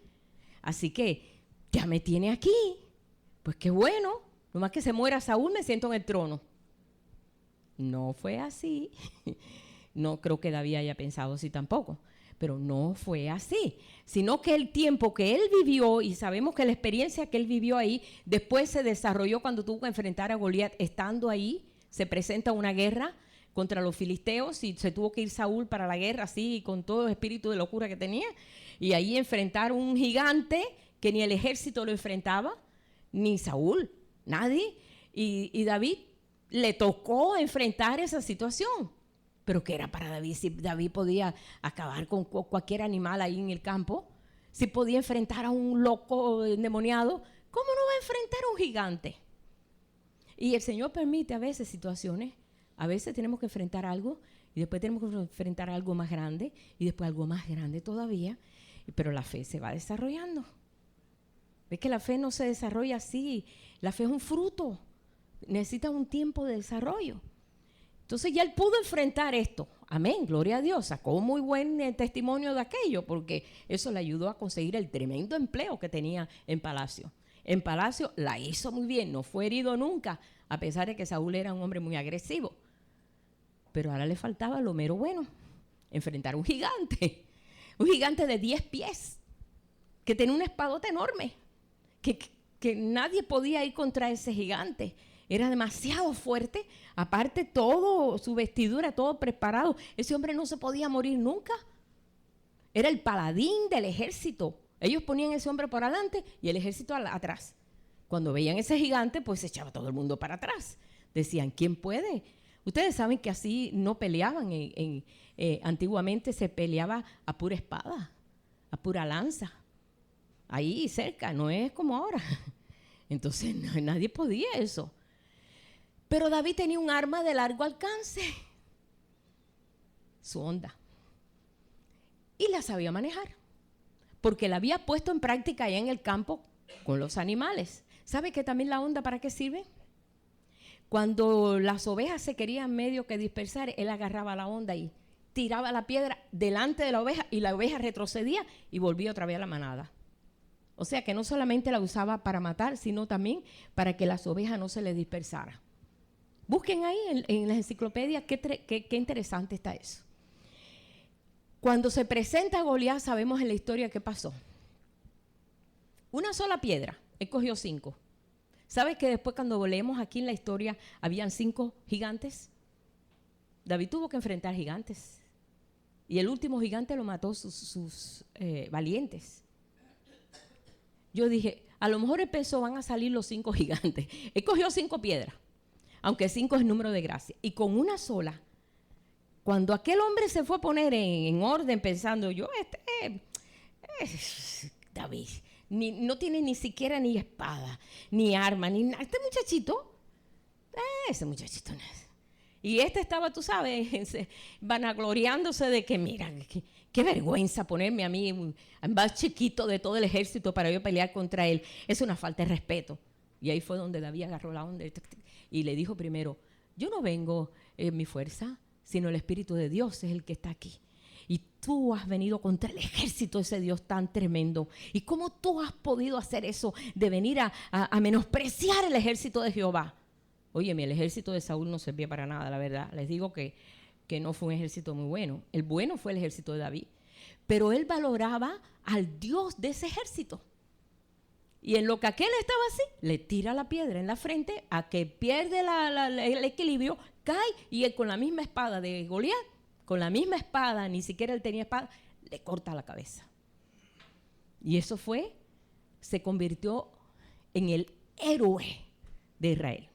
Así que ya me tiene aquí. Pues qué bueno, nomás que se muera Saúl me siento en el trono. No fue así. No creo que David haya pensado así tampoco. Pero no fue así, sino que el tiempo que él vivió, y sabemos que la experiencia que él vivió ahí, después se desarrolló cuando tuvo que enfrentar a Goliat. Estando ahí, se presenta una guerra contra los filisteos y se tuvo que ir Saúl para la guerra así, con todo el espíritu de locura que tenía, y ahí enfrentar un gigante que ni el ejército lo enfrentaba, ni Saúl, nadie, y David le tocó enfrentar esa situación. Pero ¿qué era para David? Si David podía acabar con cualquier animal ahí en el campo, si podía enfrentar a un loco endemoniado, ¿cómo no va a enfrentar a un gigante? Y el Señor permite a veces situaciones, a veces tenemos que enfrentar algo y después tenemos que enfrentar algo más grande y después algo más grande todavía, pero la fe se va desarrollando. ¿Ves que la fe no se desarrolla así? La fe es un fruto, necesita un tiempo de desarrollo. Entonces ya él pudo enfrentar esto. Amén, gloria a Dios. Sacó un muy buen testimonio de aquello porque eso le ayudó a conseguir el tremendo empleo que tenía en palacio. En palacio la hizo muy bien, no fue herido nunca, a pesar de que Saúl era un hombre muy agresivo. Pero ahora le faltaba lo mero bueno, enfrentar a un gigante de 10 pies, que tenía una espadota enorme, que nadie podía ir contra ese gigante. Era demasiado fuerte, aparte todo, su vestidura, todo preparado. Ese hombre no se podía morir nunca. Era el paladín del ejército. Ellos ponían ese hombre por adelante y el ejército atrás. Cuando veían ese gigante, pues se echaba todo el mundo para atrás. Decían, ¿quién puede? Ustedes saben que así no peleaban. Antiguamente se peleaba a pura espada, a pura lanza. Ahí cerca, no es como ahora. Entonces nadie podía eso. Pero David tenía un arma de largo alcance, su honda, y la sabía manejar, porque la había puesto en práctica allá en el campo con los animales. ¿Sabe que también la honda para qué sirve? Cuando las ovejas se querían medio que dispersar, él agarraba la honda y tiraba la piedra delante de la oveja y la oveja retrocedía y volvía otra vez a la manada. O sea que no solamente la usaba para matar, sino también para que las ovejas no se les dispersaran. Busquen ahí en las enciclopedias qué interesante está eso. Cuando se presenta Goliat, sabemos en la historia qué pasó. Una sola piedra, él cogió 5. ¿Sabes que después cuando leemos aquí en la historia habían 5 gigantes? David tuvo que enfrentar gigantes. Y el último gigante lo mató sus valientes. Yo dije, a lo mejor él pensó, van a salir los 5 gigantes. Él cogió 5 piedras. Aunque 5 es número de gracia. Y con una sola, cuando aquel hombre se fue a poner en orden pensando, David, no tiene ni siquiera ni espada, ni arma, ni nada. Ese muchachito no es. Y estaba, tú sabes, vanagloriándose de que, mira, qué vergüenza ponerme a mí, más chiquito de todo el ejército para yo pelear contra él. Es una falta de respeto. Y ahí fue donde David agarró la onda y le dijo primero, yo no vengo en mi fuerza, sino el Espíritu de Dios es el que está aquí. Y tú has venido contra el ejército de ese Dios tan tremendo. ¿Y cómo tú has podido hacer eso de venir a menospreciar el ejército de Jehová? Óyeme, el ejército de Saúl no servía para nada, la verdad. Les digo que no fue un ejército muy bueno. El bueno fue el ejército de David. Pero él valoraba al Dios de ese ejército. Y en lo que aquel estaba así, le tira la piedra en la frente, a que pierde el equilibrio, cae, y él con la misma espada de Goliat, con la misma espada, ni siquiera él tenía espada, le corta la cabeza. Y eso se convirtió en el héroe de Israel.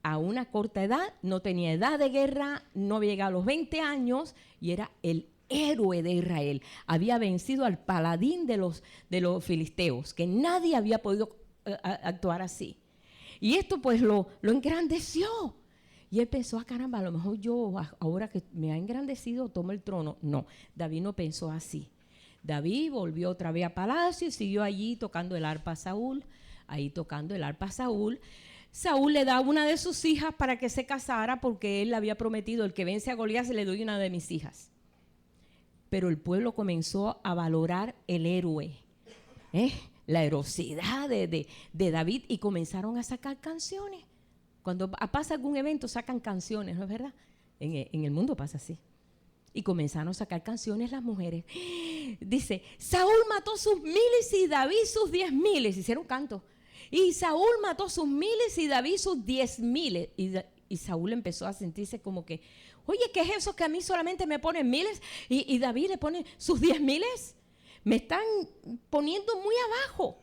A una corta edad, no tenía edad de guerra, no había llegado a los 20 años y era el héroe de Israel. Había vencido al paladín de los filisteos, que nadie había podido actuar así. Y esto pues lo engrandeció. Y él pensó, caramba, a lo mejor yo, ahora que me ha engrandecido, tomo el trono. No, David no pensó así. David volvió otra vez a palacio y siguió allí tocando el arpa a Saúl. Ahí tocando el arpa a Saúl. Saúl le da una de sus hijas para que se casara, porque él le había prometido, el que vence a Goliat se le doy una de mis hijas. Pero el pueblo comenzó a valorar el héroe, la heroicidad de David, y comenzaron a sacar canciones. Cuando pasa algún evento sacan canciones, ¿no es verdad? En el mundo pasa así. Y comenzaron a sacar canciones las mujeres. Dice, Saúl mató sus miles y David sus 10,000. Hicieron canto. Y Saúl mató sus miles y David sus 10,000. Y Saúl empezó a sentirse como que, oye, ¿qué es eso que a mí solamente me ponen miles y David le pone sus 10,000? Me están poniendo muy abajo.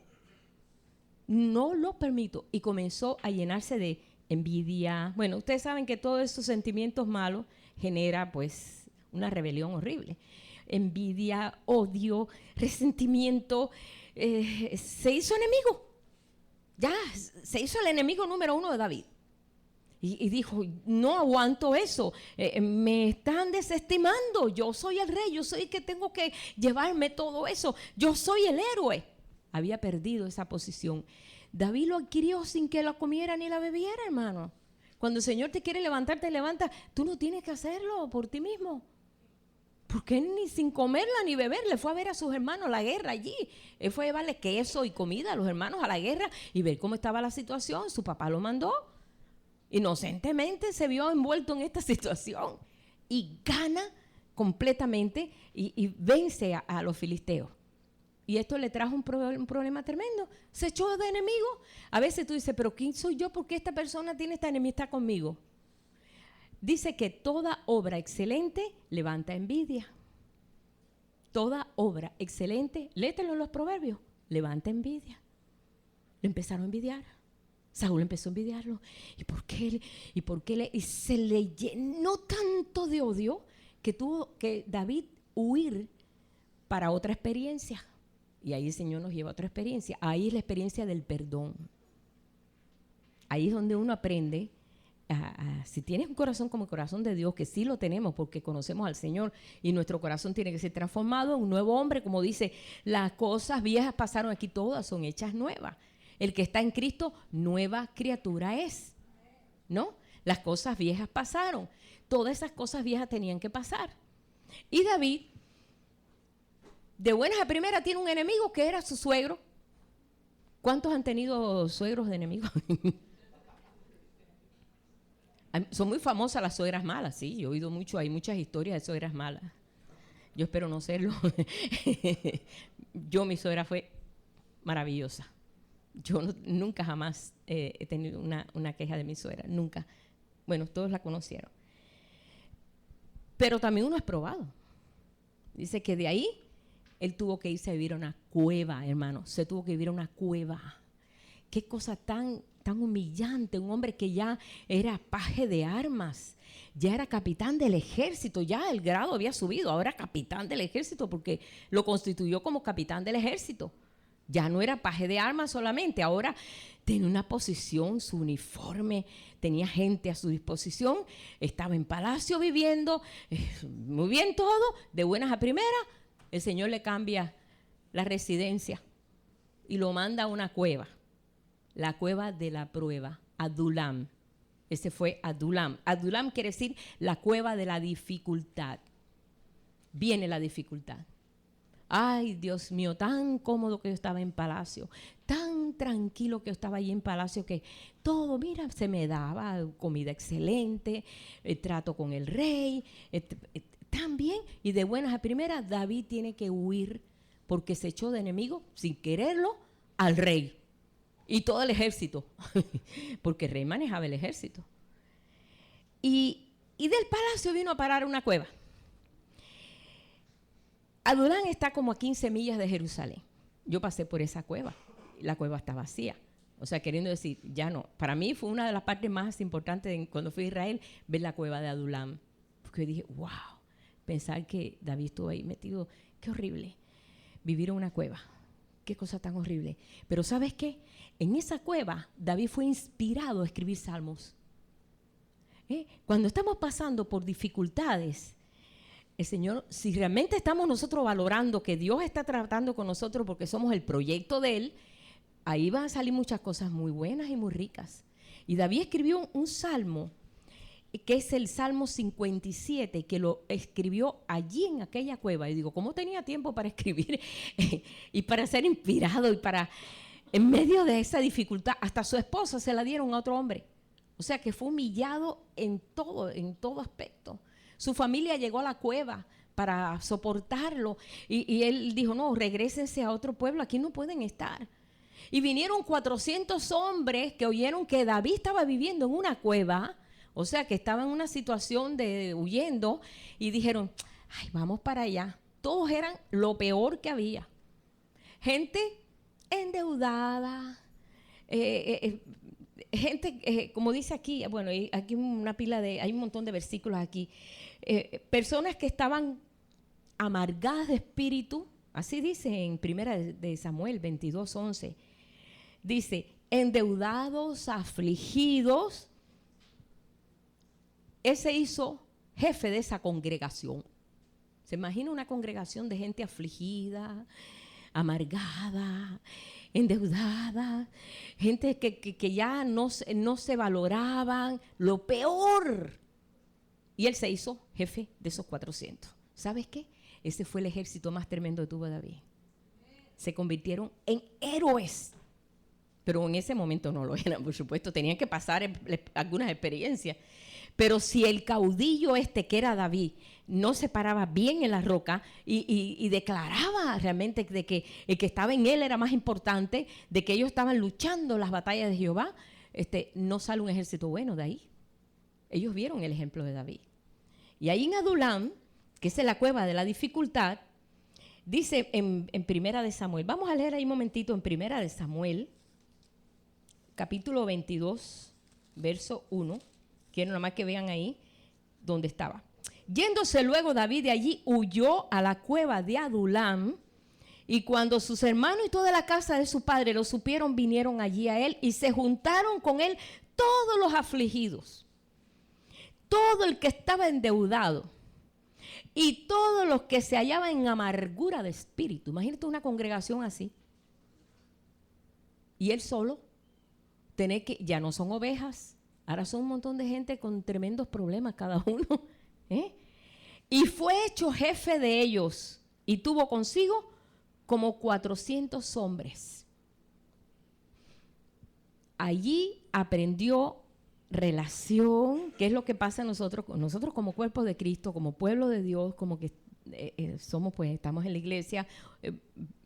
No lo permito. Y comenzó a llenarse de envidia. Bueno, ustedes saben que todos esos sentimientos malos genera pues una rebelión horrible. Envidia, odio, resentimiento. Se hizo enemigo. Ya, se hizo el enemigo número 1 de David. Y dijo, no aguanto eso, me están desestimando, yo soy el rey, yo soy el que tengo que llevarme todo eso, yo soy el héroe. Había perdido esa posición. David lo adquirió sin que la comiera ni la bebiera, hermano. Cuando el Señor te quiere levantar, te levanta. Tú no tienes que hacerlo por ti mismo. Porque él ni sin comerla ni beberla fue a ver a sus hermanos a la guerra allí. Él fue a llevarle queso y comida a los hermanos a la guerra y ver cómo estaba la situación. Su papá lo mandó. Inocentemente se vio envuelto en esta situación y gana completamente y vence a los filisteos. Y esto le trajo un problema tremendo. Se echó de enemigo. A veces tú dices, pero ¿quién soy yo? ¿Por qué esta persona tiene esta enemistad conmigo? Dice que toda obra excelente levanta envidia. Toda obra excelente, léetelo en los proverbios, levanta envidia. Le empezaron a envidiar. Saúl empezó a envidiarlo. ¿Y por qué? Y se le llenó tanto de odio que tuvo que David huir para otra experiencia. Y ahí el Señor nos lleva a otra experiencia. Ahí es la experiencia del perdón. Ahí es donde uno aprende, si tienes un corazón como el corazón de Dios, que sí lo tenemos porque conocemos al Señor y nuestro corazón tiene que ser transformado en un nuevo hombre, como dice, las cosas viejas pasaron, aquí todas son hechas nuevas. El que está en Cristo, nueva criatura es, ¿no? Las cosas viejas pasaron. Todas esas cosas viejas tenían que pasar. Y David, de buenas a primeras, tiene un enemigo que era su suegro. ¿Cuántos han tenido suegros de enemigos? Son muy famosas las suegras malas, sí. Yo he oído mucho, hay muchas historias de suegras malas. Yo espero no serlo. Mi suegra fue maravillosa. Yo nunca jamás he tenido una queja de mi suegra, nunca. Bueno, todos la conocieron. Pero también uno es probado. Dice que de ahí él tuvo que irse a vivir a una cueva, hermano. Se tuvo que vivir a una cueva. Qué cosa tan humillante. Un hombre que ya era paje de armas, ya era capitán del ejército, ya el grado había subido, ahora capitán del ejército porque lo constituyó como capitán del ejército. Ya no era paje de armas solamente, ahora tenía una posición, su uniforme, tenía gente a su disposición, estaba en palacio viviendo, muy bien todo, de buenas a primeras. El Señor le cambia la residencia y lo manda a una cueva. La cueva de la prueba, Adulam. Ese fue Adulam. Adulam quiere decir la cueva de la dificultad. Viene la dificultad. Ay, Dios mío, tan cómodo que yo estaba en palacio, tan tranquilo que yo estaba allí en palacio, que todo, mira, se me daba comida excelente, trato con el rey, tan bien. Y de buenas a primeras, David tiene que huir porque se echó de enemigo, sin quererlo, al rey y todo el ejército, porque el rey manejaba el ejército. Y del palacio vino a parar una cueva. Adulam está como a 15 millas de Jerusalén. Yo pasé por esa cueva. La cueva está vacía. O sea, queriendo decir, ya no. Para mí fue una de las partes más importantes cuando fui a Israel, ver la cueva de Adulam. Porque yo dije, wow, pensar que David estuvo ahí metido, qué horrible. Vivir en una cueva, qué cosa tan horrible. Pero ¿sabes qué? En esa cueva, David fue inspirado a escribir salmos. Cuando estamos pasando por dificultades, el Señor, si realmente estamos nosotros valorando que Dios está tratando con nosotros porque somos el proyecto de Él, ahí van a salir muchas cosas muy buenas y muy ricas. Y David escribió un salmo, que es el Salmo 57, que lo escribió allí en aquella cueva. Y digo, ¿cómo tenía tiempo para escribir y para ser inspirado y para, en medio de esa dificultad, hasta su esposa se la dieron a otro hombre? O sea que fue humillado en todo aspecto. Su familia llegó a la cueva para soportarlo y él dijo, no, regrésense a otro pueblo, aquí no pueden estar. Y vinieron 400 hombres que oyeron que David estaba viviendo en una cueva, o sea que estaba en una situación de huyendo, y dijeron, ay, vamos para allá. Todos eran lo peor que había. Gente endeudada, gente, como dice aquí, bueno, hay aquí una pila de, hay un montón de versículos aquí, personas que estaban amargadas de espíritu, así dice en Primera de Samuel 22:11, dice, endeudados, afligidos. Él se hizo jefe de esa congregación. ¿Se imagina una congregación de gente afligida, amargada, endeudada, gente que ya no se valoraban, lo peor? Y él se hizo jefe de esos 400. ¿Sabes qué? Ese fue el ejército más tremendo que tuvo David. Se convirtieron en héroes. Pero en ese momento no lo eran, por supuesto. Tenían que pasar algunas experiencias. Pero si el caudillo que era David, no se paraba bien en la roca y declaraba realmente de que el que estaba en él era más importante, de que ellos estaban luchando las batallas de Jehová, no sale un ejército bueno de ahí. Ellos vieron el ejemplo de David. Y ahí en Adulam, que es la cueva de la dificultad, dice en Primera de Samuel, vamos a leer ahí un momentito en Primera de Samuel, capítulo 22, verso 1. Quiero nada más que vean ahí donde estaba. Yéndose luego David de allí, huyó a la cueva de Adulam, y cuando sus hermanos y toda la casa de su padre lo supieron, vinieron allí a él y se juntaron con él todos los afligidos, todo el que estaba endeudado y todos los que se hallaban en amargura de espíritu. Imagínate una congregación así. Y él solo, ya no son ovejas, ahora son un montón de gente con tremendos problemas cada uno. Y fue hecho jefe de ellos y tuvo consigo como 400 hombres. Allí aprendió relación, que es lo que pasa nosotros como cuerpo de Cristo, como pueblo de Dios, como que somos, pues estamos en la iglesia,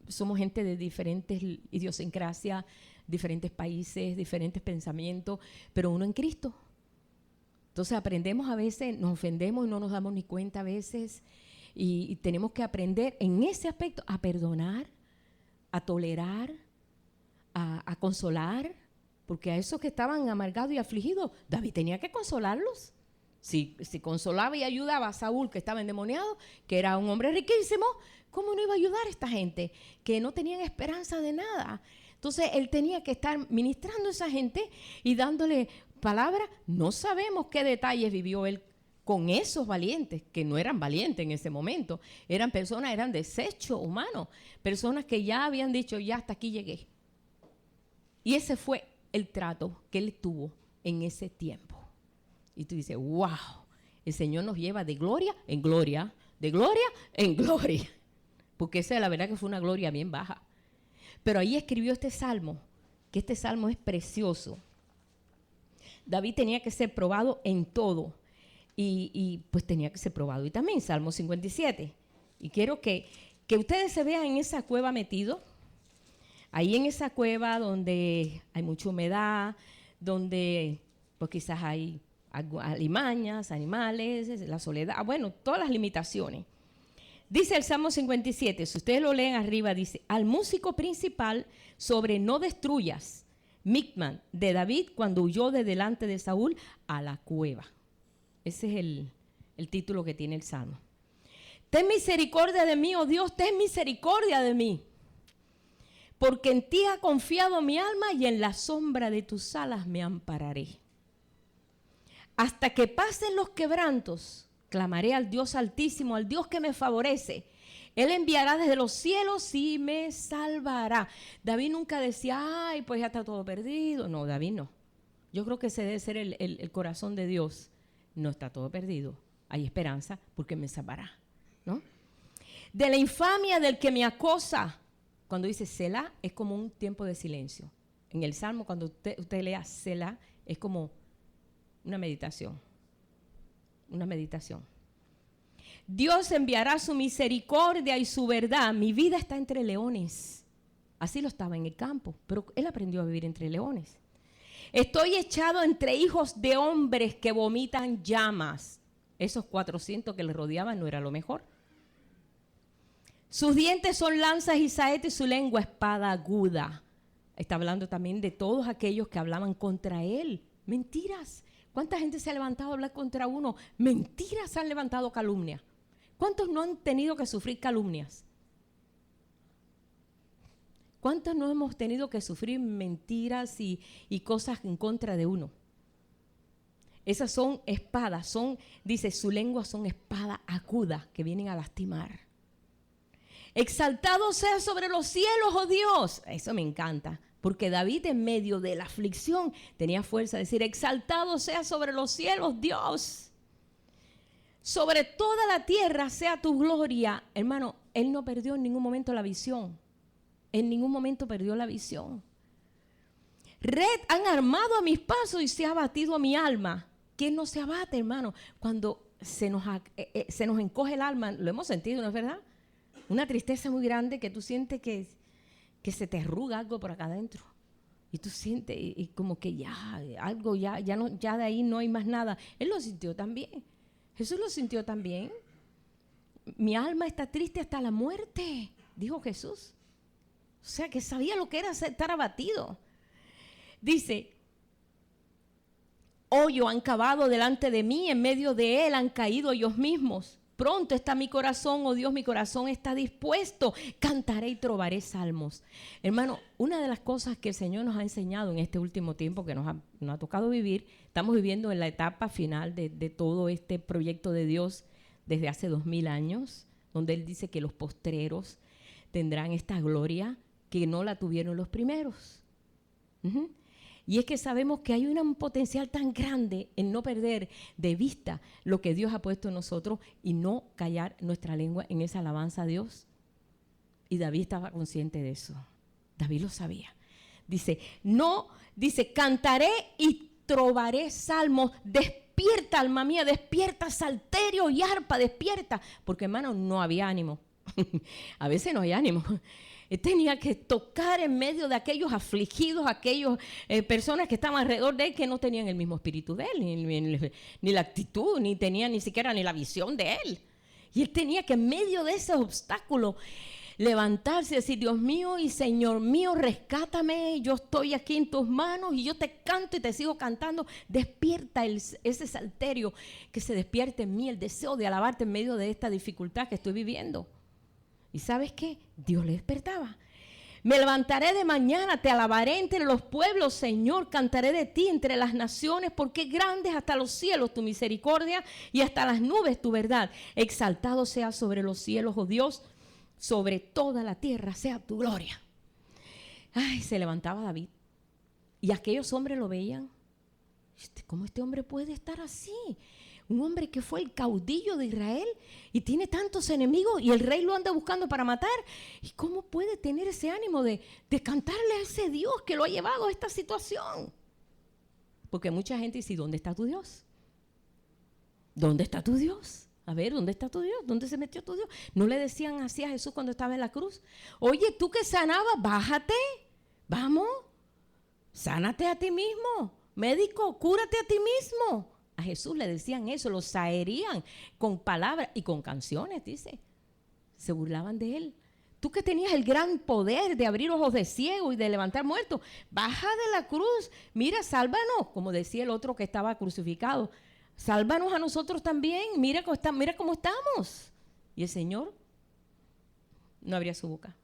somos gente de diferentes idiosincrasias, diferentes países, diferentes pensamientos, pero uno en Cristo. Entonces aprendemos a veces, nos ofendemos y no nos damos ni cuenta a veces, y tenemos que aprender en ese aspecto a perdonar, a tolerar, a consolar, porque a esos que estaban amargados y afligidos, David tenía que consolarlos. Si consolaba y ayudaba a Saúl, que estaba endemoniado, que era un hombre riquísimo, ¿cómo no iba a ayudar a esta gente que no tenían esperanza de nada? Entonces él tenía que estar ministrando a esa gente y dándole palabra. No sabemos qué detalles vivió él con esos valientes, que no eran valientes en ese momento, eran personas, eran desecho humano, personas que ya habían dicho, ya hasta aquí llegué. Y ese fue el trato que él tuvo en ese tiempo. Y tú dices, wow, el Señor nos lleva de gloria en gloria, de gloria en gloria. Porque esa la verdad que fue una gloria bien baja. Pero ahí escribió este salmo, que este salmo es precioso. David tenía que ser probado en todo. Y pues tenía que ser probado. Y también Salmo 57. Y quiero que ustedes se vean en esa cueva metido. Ahí en esa cueva donde hay mucha humedad, donde pues quizás hay alimañas, animales, la soledad, bueno, todas las limitaciones. Dice el Salmo 57, si ustedes lo leen arriba, dice, al músico principal sobre no destruyas, Micman, de David, cuando huyó de delante de Saúl a la cueva. Ese es el título que tiene el Salmo. Ten misericordia de mí, oh Dios, ten misericordia de mí. Porque en ti ha confiado mi alma y en la sombra de tus alas me ampararé. Hasta que pasen los quebrantos, clamaré al Dios altísimo, al Dios que me favorece. Él enviará desde los cielos y me salvará. David nunca decía, ay, pues ya está todo perdido. No, David no. Yo creo que ese debe ser el corazón de Dios. No está todo perdido. Hay esperanza porque me salvará, ¿no? De la infamia del que me acosa. Cuando dice Selah, es como un tiempo de silencio. En el Salmo, cuando usted lea Selah, es como una meditación. Una meditación. Dios enviará su misericordia y su verdad. Mi vida está entre leones. Así lo estaba en el campo, pero él aprendió a vivir entre leones. Estoy echado entre hijos de hombres que vomitan llamas. Esos 400 que le rodeaban no era lo mejor. Sus dientes son lanzas y saetas y su lengua espada aguda. Está hablando también de todos aquellos que hablaban contra él. Mentiras. ¿Cuánta gente se ha levantado a hablar contra uno? Mentiras, han levantado calumnias. ¿Cuántos no han tenido que sufrir calumnias? ¿Cuántos no hemos tenido que sufrir mentiras y cosas en contra de uno? Esas son espadas, dice, su lengua son espadas agudas que vienen a lastimar. Exaltado sea sobre los cielos, oh Dios. Eso me encanta, porque David en medio de la aflicción tenía fuerza de decir, exaltado sea sobre los cielos, Dios. Sobre toda la tierra sea tu gloria. Hermano, él no perdió en ningún momento la visión. En ningún momento perdió la visión. Red han armado a mis pasos y se ha abatido a mi alma. ¿Quién no se abate, hermano? Cuando se nos encoge el alma, lo hemos sentido, ¿no es verdad? Una tristeza muy grande que tú sientes que se te arruga algo por acá adentro. Y tú sientes y como que ya de ahí no hay más nada. Él lo sintió también. Jesús lo sintió también. Mi alma está triste hasta la muerte, dijo Jesús. O sea, que sabía lo que era estar abatido. Dice, hoyo han cavado delante de mí, en medio de él han caído ellos mismos. Pronto está mi corazón, oh Dios, mi corazón está dispuesto. Cantaré y trovaré salmos. Hermano, una de las cosas que el Señor nos ha enseñado en este último tiempo que nos ha tocado vivir, estamos viviendo en la etapa final de todo este proyecto de Dios desde hace 2000 años, donde Él dice que los postreros tendrán esta gloria que no la tuvieron los primeros. Y es que sabemos que hay un potencial tan grande en no perder de vista lo que Dios ha puesto en nosotros y no callar nuestra lengua en esa alabanza a Dios. Y David estaba consciente de eso. David lo sabía. Dice, cantaré y trovaré salmos. Despierta, alma mía, despierta, salterio y arpa, despierta. Porque, hermano, no había ánimo. A veces no hay ánimo. Tenía que tocar en medio de aquellos afligidos, aquellas personas que estaban alrededor de él que no tenían el mismo espíritu de él, ni la actitud, ni tenían ni siquiera ni la visión de él. Y él tenía que en medio de ese obstáculo levantarse y decir, Dios mío y Señor mío, rescátame, yo estoy aquí en tus manos y yo te canto y te sigo cantando. Despierta ese salterio, que se despierte en mí el deseo de alabarte en medio de esta dificultad que estoy viviendo. ¿Y sabes qué? Dios le despertaba. Me levantaré de mañana, te alabaré entre los pueblos, Señor, cantaré de ti entre las naciones, porque grande es hasta los cielos tu misericordia y hasta las nubes tu verdad. Exaltado sea sobre los cielos, oh Dios, sobre toda la tierra sea tu gloria. Ay, se levantaba David Y aquellos hombres lo veían. ¿Cómo este hombre puede estar así? Un hombre que fue el caudillo de Israel y tiene tantos enemigos y el rey lo anda buscando para matar. ¿Y cómo puede tener ese ánimo de cantarle a ese Dios que lo ha llevado a esta situación? Porque mucha gente dice, ¿dónde está tu Dios? ¿Dónde está tu Dios? A ver, ¿dónde está tu Dios? ¿Dónde se metió tu Dios? ¿No le decían así a Jesús cuando estaba en la cruz? Oye, tú que sanabas, bájate, vamos, sánate a ti mismo. Médico, cúrate a ti mismo. A Jesús le decían eso, lo zaherían con palabras y con canciones, dice. Se burlaban de él. Tú que tenías el gran poder de abrir ojos de ciego y de levantar muertos, baja de la cruz, mira, sálvanos, como decía el otro que estaba crucificado. Sálvanos a nosotros también, mira cómo estamos. Y el Señor no abría su boca.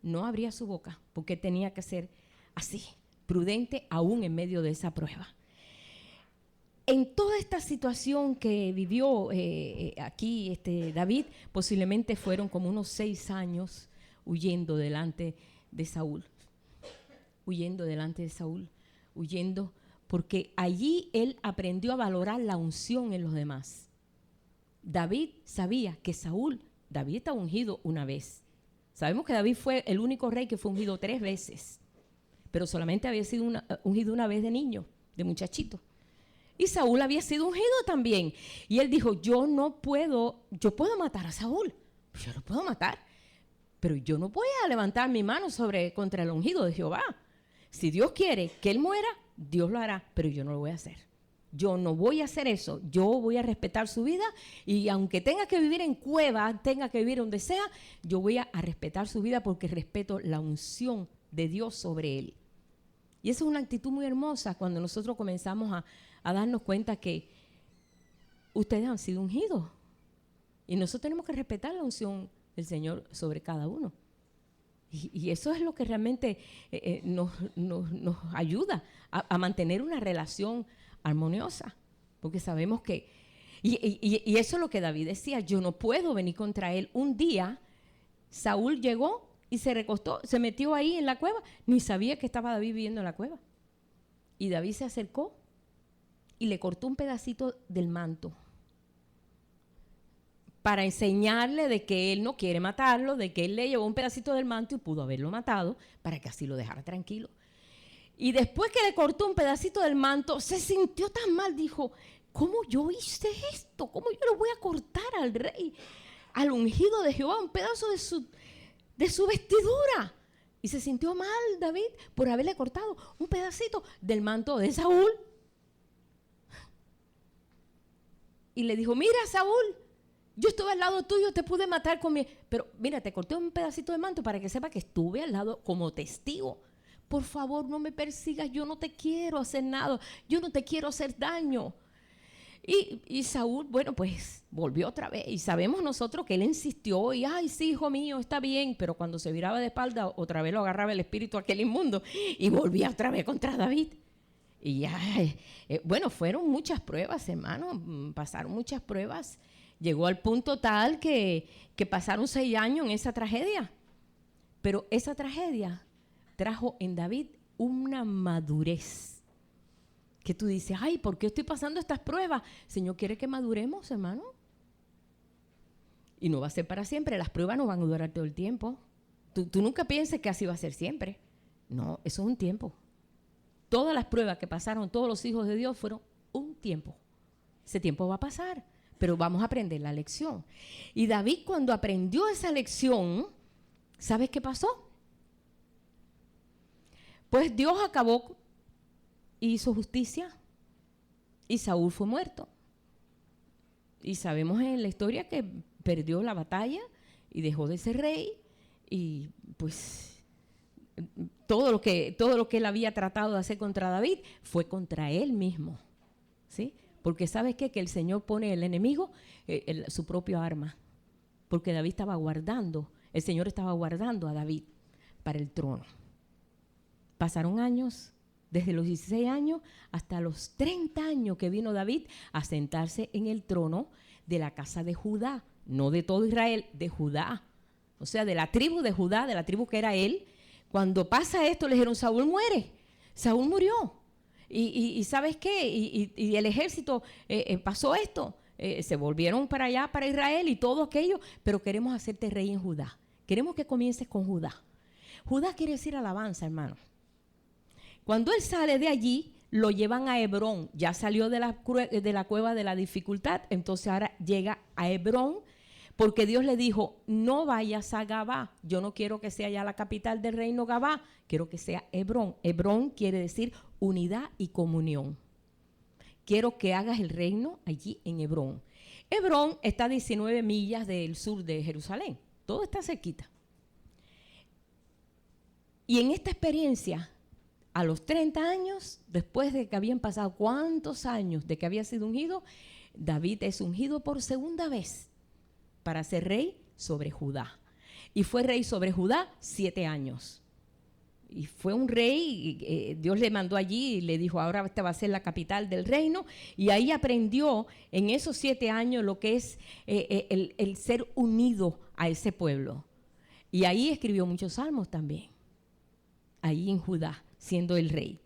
No abría su boca, porque tenía que ser así, prudente aún en medio de esa prueba. En toda esta situación que vivió aquí David, posiblemente fueron como unos 6 años huyendo delante de Saúl. Huyendo, porque allí él aprendió a valorar la unción en los demás. David sabía que David estaba ungido una vez. Sabemos que David fue el único rey que fue ungido 3 veces, pero solamente había sido ungido una vez de niño, de muchachito. Y Saúl había sido ungido también. Y él dijo, yo puedo matar a Saúl. Yo lo puedo matar, pero yo no voy a levantar mi mano contra el ungido de Jehová. Si Dios quiere que él muera, Dios lo hará, pero yo no lo voy a hacer. Yo no voy a hacer eso. Yo voy a respetar su vida y aunque tenga que vivir en cueva, tenga que vivir donde sea, yo voy a respetar su vida porque respeto la unción de Dios sobre él. Y esa es una actitud muy hermosa cuando nosotros comenzamos a darnos cuenta que ustedes han sido ungidos. Y nosotros tenemos que respetar la unción del Señor sobre cada uno. Y eso es lo que realmente nos ayuda a mantener una relación armoniosa. Porque sabemos que, y eso es lo que David decía, yo no puedo venir contra él. Un día Saúl llegó y se recostó, se metió ahí en la cueva, ni sabía que estaba David viviendo en la cueva. Y David se acercó y le cortó un pedacito del manto para enseñarle de que él no quiere matarlo, de que él le llevó un pedacito del manto y pudo haberlo matado para que así lo dejara tranquilo. Y después que le cortó un pedacito del manto, se sintió tan mal, dijo, ¿cómo yo hice esto? ¿Cómo yo le voy a cortar al rey, al ungido de Jehová, un pedazo de su vestidura? Y se sintió mal David por haberle cortado un pedacito del manto de Saúl. Y le dijo, mira Saúl, yo estuve al lado tuyo, te pude matar con mi... Pero mira, te corté un pedacito de manto para que sepa que estuve al lado como testigo. Por favor, no me persigas, yo no te quiero hacer nada, yo no te quiero hacer daño. Y Saúl, bueno, pues volvió otra vez. Y sabemos nosotros que él insistió y, ay, sí, hijo mío, está bien. Pero cuando se viraba de espalda, otra vez lo agarraba el espíritu aquel inmundo y volvía otra vez contra David. Y ya, bueno, fueron muchas pruebas, hermano, pasaron muchas pruebas. Llegó al punto tal que pasaron 6 años en esa tragedia. Pero esa tragedia trajo en David una madurez. Que tú dices, ay, ¿por qué estoy pasando estas pruebas? El Señor quiere que maduremos, hermano. Y no va a ser para siempre. Las pruebas no van a durar todo el tiempo. Tú nunca pienses que así va a ser siempre. No, eso es un tiempo. Todas las pruebas que pasaron todos los hijos de Dios fueron un tiempo. Ese tiempo va a pasar, pero vamos a aprender la lección. Y David, cuando aprendió esa lección, ¿sabes qué pasó? Pues Dios acabó y hizo justicia y Saúl fue muerto. Y sabemos en la historia que perdió la batalla y dejó de ser rey y pues todo lo que él había tratado de hacer contra David fue contra él mismo, ¿sí? Porque ¿sabes qué? Que el Señor pone el enemigo su propio arma. Porque David estaba guardando, el Señor estaba guardando a David para el trono. Pasaron años, desde los 16 años hasta los 30 años que vino David a sentarse en el trono de la casa de Judá, no de todo Israel, de Judá. O sea, de la tribu de Judá, de la tribu que era él. Cuando pasa esto, le dijeron, Saúl muere. Saúl murió. Y ¿sabes qué? Y el ejército pasó esto. Se volvieron para allá, para Israel y todo aquello. Pero queremos hacerte rey en Judá. Queremos que comiences con Judá. Judá quiere decir alabanza, hermano. Cuando él sale de allí, lo llevan a Hebrón. Ya salió de la cueva de la dificultad. Entonces ahora llega a Hebrón. Porque Dios le dijo, no vayas a Gabá. Yo no quiero que sea ya la capital del reino Gabá. Quiero que sea Hebrón. Hebrón quiere decir unidad y comunión. Quiero que hagas el reino allí en Hebrón. Hebrón está a 19 millas del sur de Jerusalén. Todo está cerquita. Y en esta experiencia, a los 30 años, después de que habían pasado cuántos años de que había sido ungido, David es ungido por segunda vez para ser rey sobre Judá. Y fue rey sobre Judá 7 años. Y fue un rey, Dios le mandó allí y le dijo, ahora esta va a ser la capital del reino. Y ahí aprendió en esos 7 años lo que es el ser unido a ese pueblo. Y ahí escribió muchos salmos también, ahí en Judá, siendo el rey.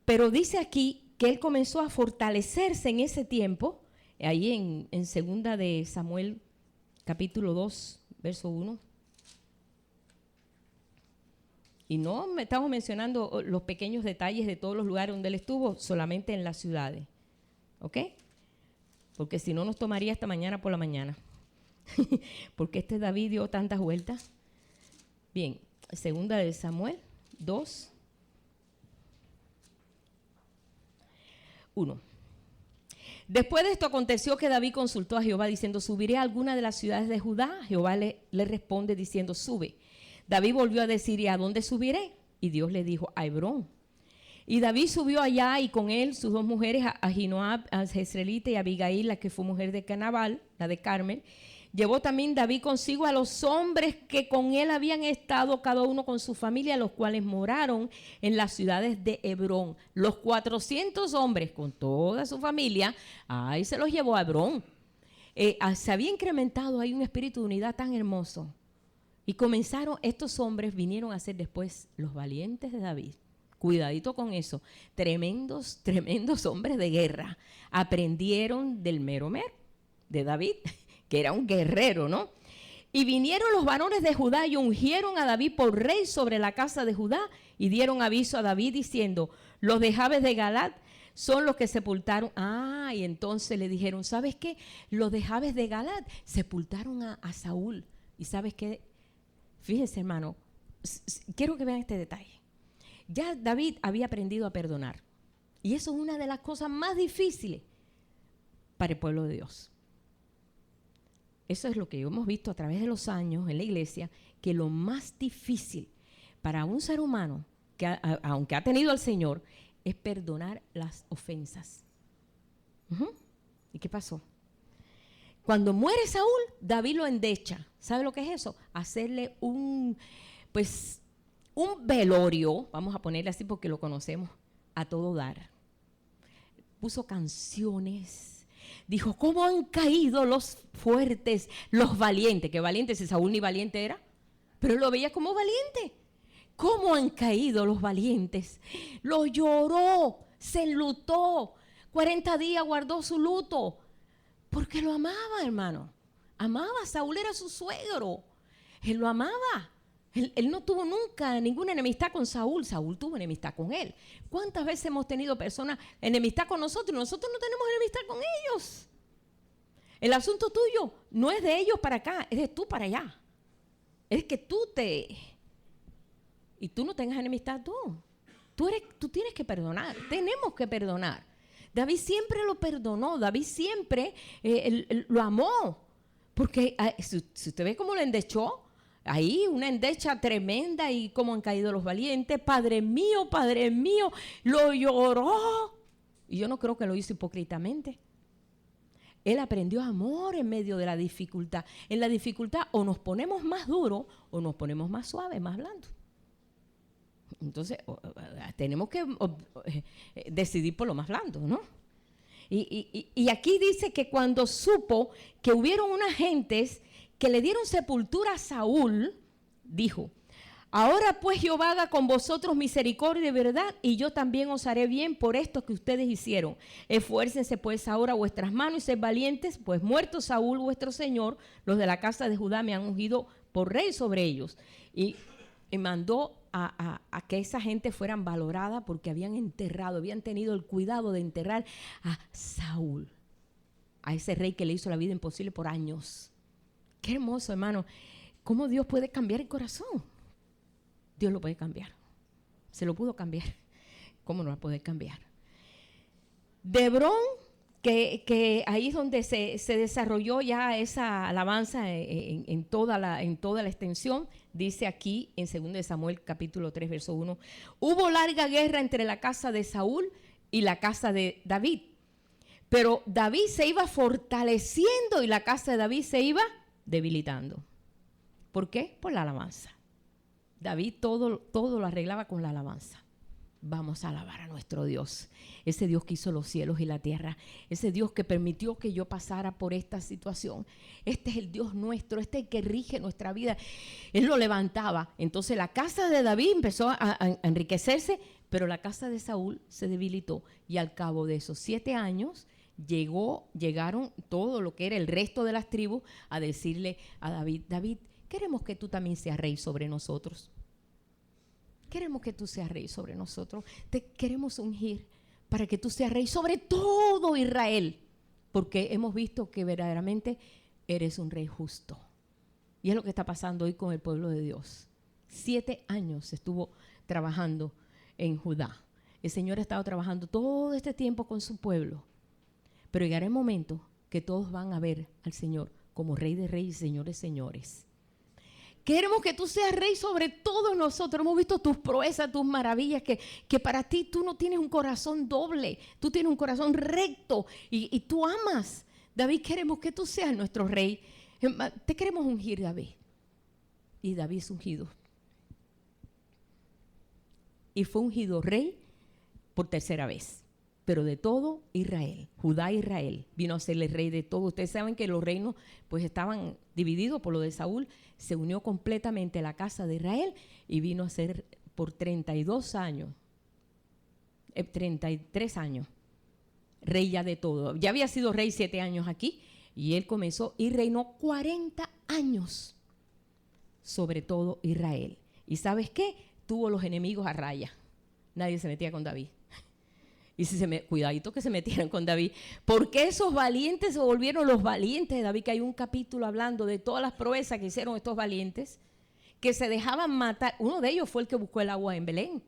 Pero dice aquí que él comenzó a fortalecerse en ese tiempo, ahí en segunda de Samuel, capítulo 2, verso 1. Y no estamos mencionando los pequeños detalles de todos los lugares donde él estuvo, solamente en las ciudades. ¿Ok? Porque si no nos tomaría hasta mañana por la mañana. Porque este David dio tantas vueltas. Bien, segunda de Samuel 2, 1. Después de esto aconteció que David consultó a Jehová diciendo, ¿subiré a alguna de las ciudades de Judá? Jehová le responde diciendo, sube. David volvió a decir, ¿y a dónde subiré? Y Dios le dijo, a Hebrón. Y David subió allá y con él sus 2 mujeres, a Ahinoam, a Jezreelita y a Abigail, la que fue mujer de Nabal, la de Carmel. Llevó también David consigo a los hombres que con él habían estado, cada uno con su familia, los cuales moraron en las ciudades de Hebrón. Los 400 hombres con toda su familia, ahí se los llevó a Hebrón. Se había incrementado ahí un espíritu de unidad tan hermoso. Y comenzaron, estos hombres vinieron a ser después los valientes de David. Cuidadito con eso. Tremendos, tremendos hombres de guerra. Aprendieron del mero de David, que era un guerrero, ¿no? Y vinieron los varones de Judá y ungieron a David por rey sobre la casa de Judá y dieron aviso a David diciendo, los de Jabes de Galad son los que sepultaron. Y entonces le dijeron, ¿sabes qué? Los de Jabes de Galad sepultaron a Saúl. ¿Y sabes qué? Fíjense, hermano, quiero que vean este detalle. Ya David había aprendido a perdonar. Y eso es una de las cosas más difíciles para el pueblo de Dios. Eso es lo que hemos visto a través de los años en la iglesia, que lo más difícil para un ser humano, que aunque ha tenido al Señor, es perdonar las ofensas. ¿Y qué pasó? Cuando muere Saúl, David lo endecha. ¿Sabe lo que es eso? Hacerle un velorio, vamos a ponerle así porque lo conocemos, a todo dar. Puso canciones. Dijo, ¿cómo han caído los fuertes, los valientes? ¿Qué valientes? Si Saúl ni valiente era, pero él lo veía como valiente. ¿Cómo han caído los valientes? Lo lloró, se enlutó, 40 días guardó su luto, porque lo amaba, hermano. Amaba, Saúl era su suegro, él lo amaba. Él no tuvo nunca ninguna enemistad con Saúl. Saúl tuvo enemistad con él. ¿Cuántas veces hemos tenido personas enemistad con nosotros? Nosotros no tenemos enemistad con ellos. El asunto tuyo no es de ellos para acá, es de tú para allá. Es que y tú no tengas enemistad tú. Tú tienes que perdonar. Tenemos que perdonar. David siempre lo perdonó. David siempre lo amó. Porque si usted ve cómo lo endechó, ahí una endecha tremenda y cómo han caído los valientes. Padre mío, lo lloró. Y yo no creo que lo hizo hipócritamente. Él aprendió amor en medio de la dificultad. En la dificultad o nos ponemos más duros o nos ponemos más suaves, más blandos. Entonces tenemos que decidir por lo más blando, ¿no? Y aquí dice que cuando supo que hubieron unas gentes que le dieron sepultura a Saúl, dijo, Ahora pues Jehová haga con vosotros misericordia y verdad, y yo también os haré bien por esto que ustedes hicieron. Esfuércense pues ahora vuestras manos y sed valientes, pues muerto Saúl vuestro señor, los de la casa de Judá me han ungido por rey sobre ellos. Y mandó a que esa gente fueran valorada porque habían enterrado, habían tenido el cuidado de enterrar a Saúl, a ese rey que le hizo la vida imposible por años. Qué hermoso, hermano, cómo Dios puede cambiar el corazón. Dios lo puede cambiar. Se lo pudo cambiar. ¿Cómo no va a poder cambiar? De Hebrón, que ahí es donde se desarrolló ya esa alabanza en toda la extensión, dice aquí en 2 Samuel capítulo 3, verso 1, hubo larga guerra entre la casa de Saúl y la casa de David, pero David se iba fortaleciendo y la casa de David se iba debilitando. ¿Por qué? Por la alabanza. David todo lo arreglaba con la alabanza. Vamos a alabar a nuestro Dios, ese Dios que hizo los cielos y la tierra, ese Dios que permitió que yo pasara por esta situación. Este es el Dios nuestro, este es el que rige nuestra vida. Él lo levantaba. Entonces la casa de David empezó a enriquecerse, pero la casa de Saúl se debilitó. Y al cabo de esos 7 años llegaron todo lo que era el resto de las tribus a decirle a David, David, queremos que tú también seas rey sobre nosotros. Queremos que tú seas rey sobre nosotros. Te queremos ungir para que tú seas rey sobre todo Israel. Porque hemos visto que verdaderamente eres un rey justo. Y es lo que está pasando hoy con el pueblo de Dios. 7 años estuvo trabajando en Judá. El Señor ha estado trabajando todo este tiempo con su pueblo. Pero llegará el momento que todos van a ver al Señor como Rey de Reyes y Señor de Señores. Queremos que tú seas rey sobre todos nosotros. Hemos visto tus proezas, tus maravillas, que para ti tú no tienes un corazón doble, tú tienes un corazón recto y tú amas. David, queremos que tú seas nuestro rey. Te queremos ungir, David. Y David es ungido. Y fue ungido rey por 3ª vez. Pero de todo Israel, Judá e Israel, vino a ser el rey de todo. Ustedes saben que los reinos pues estaban divididos por lo de Saúl. Se unió completamente la casa de Israel y vino a ser por 33 años, rey ya de todo. Ya había sido rey 7 años aquí y él comenzó y reinó 40 años sobre todo Israel. ¿Y sabes qué? Tuvo los enemigos a raya. Nadie se metía con David. Y cuidadito que se metieran con David, porque esos valientes se volvieron los valientes de David, que hay un capítulo hablando de todas las proezas que hicieron estos valientes, que se dejaban matar. Uno de ellos fue el que buscó el agua en Belén.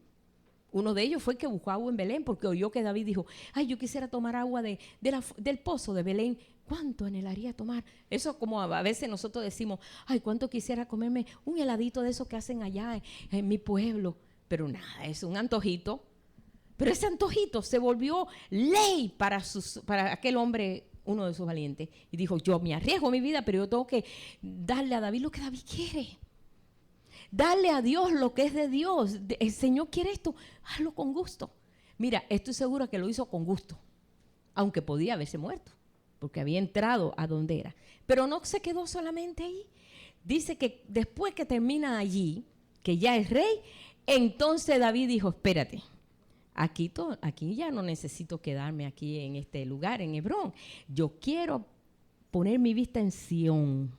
Porque oyó que David dijo, ay, yo quisiera tomar agua del pozo de Belén. ¿Cuánto anhelaría tomar? Eso como a veces nosotros decimos, ay, cuánto quisiera comerme un heladito de esos que hacen allá en mi pueblo. Pero nada, es un antojito. Pero ese antojito se volvió ley para aquel hombre, uno de sus valientes. Y dijo, yo me arriesgo mi vida, pero yo tengo que darle a David lo que David quiere. Darle a Dios lo que es de Dios. El Señor quiere esto, hazlo con gusto. Mira, estoy segura que lo hizo con gusto, aunque podía haberse muerto, porque había entrado a donde era. Pero no se quedó solamente ahí. Dice que después que termina allí, que ya es rey, entonces David dijo, espérate. Aquí ya no necesito quedarme aquí en este lugar, en Hebrón. Yo quiero poner mi vista en Sión.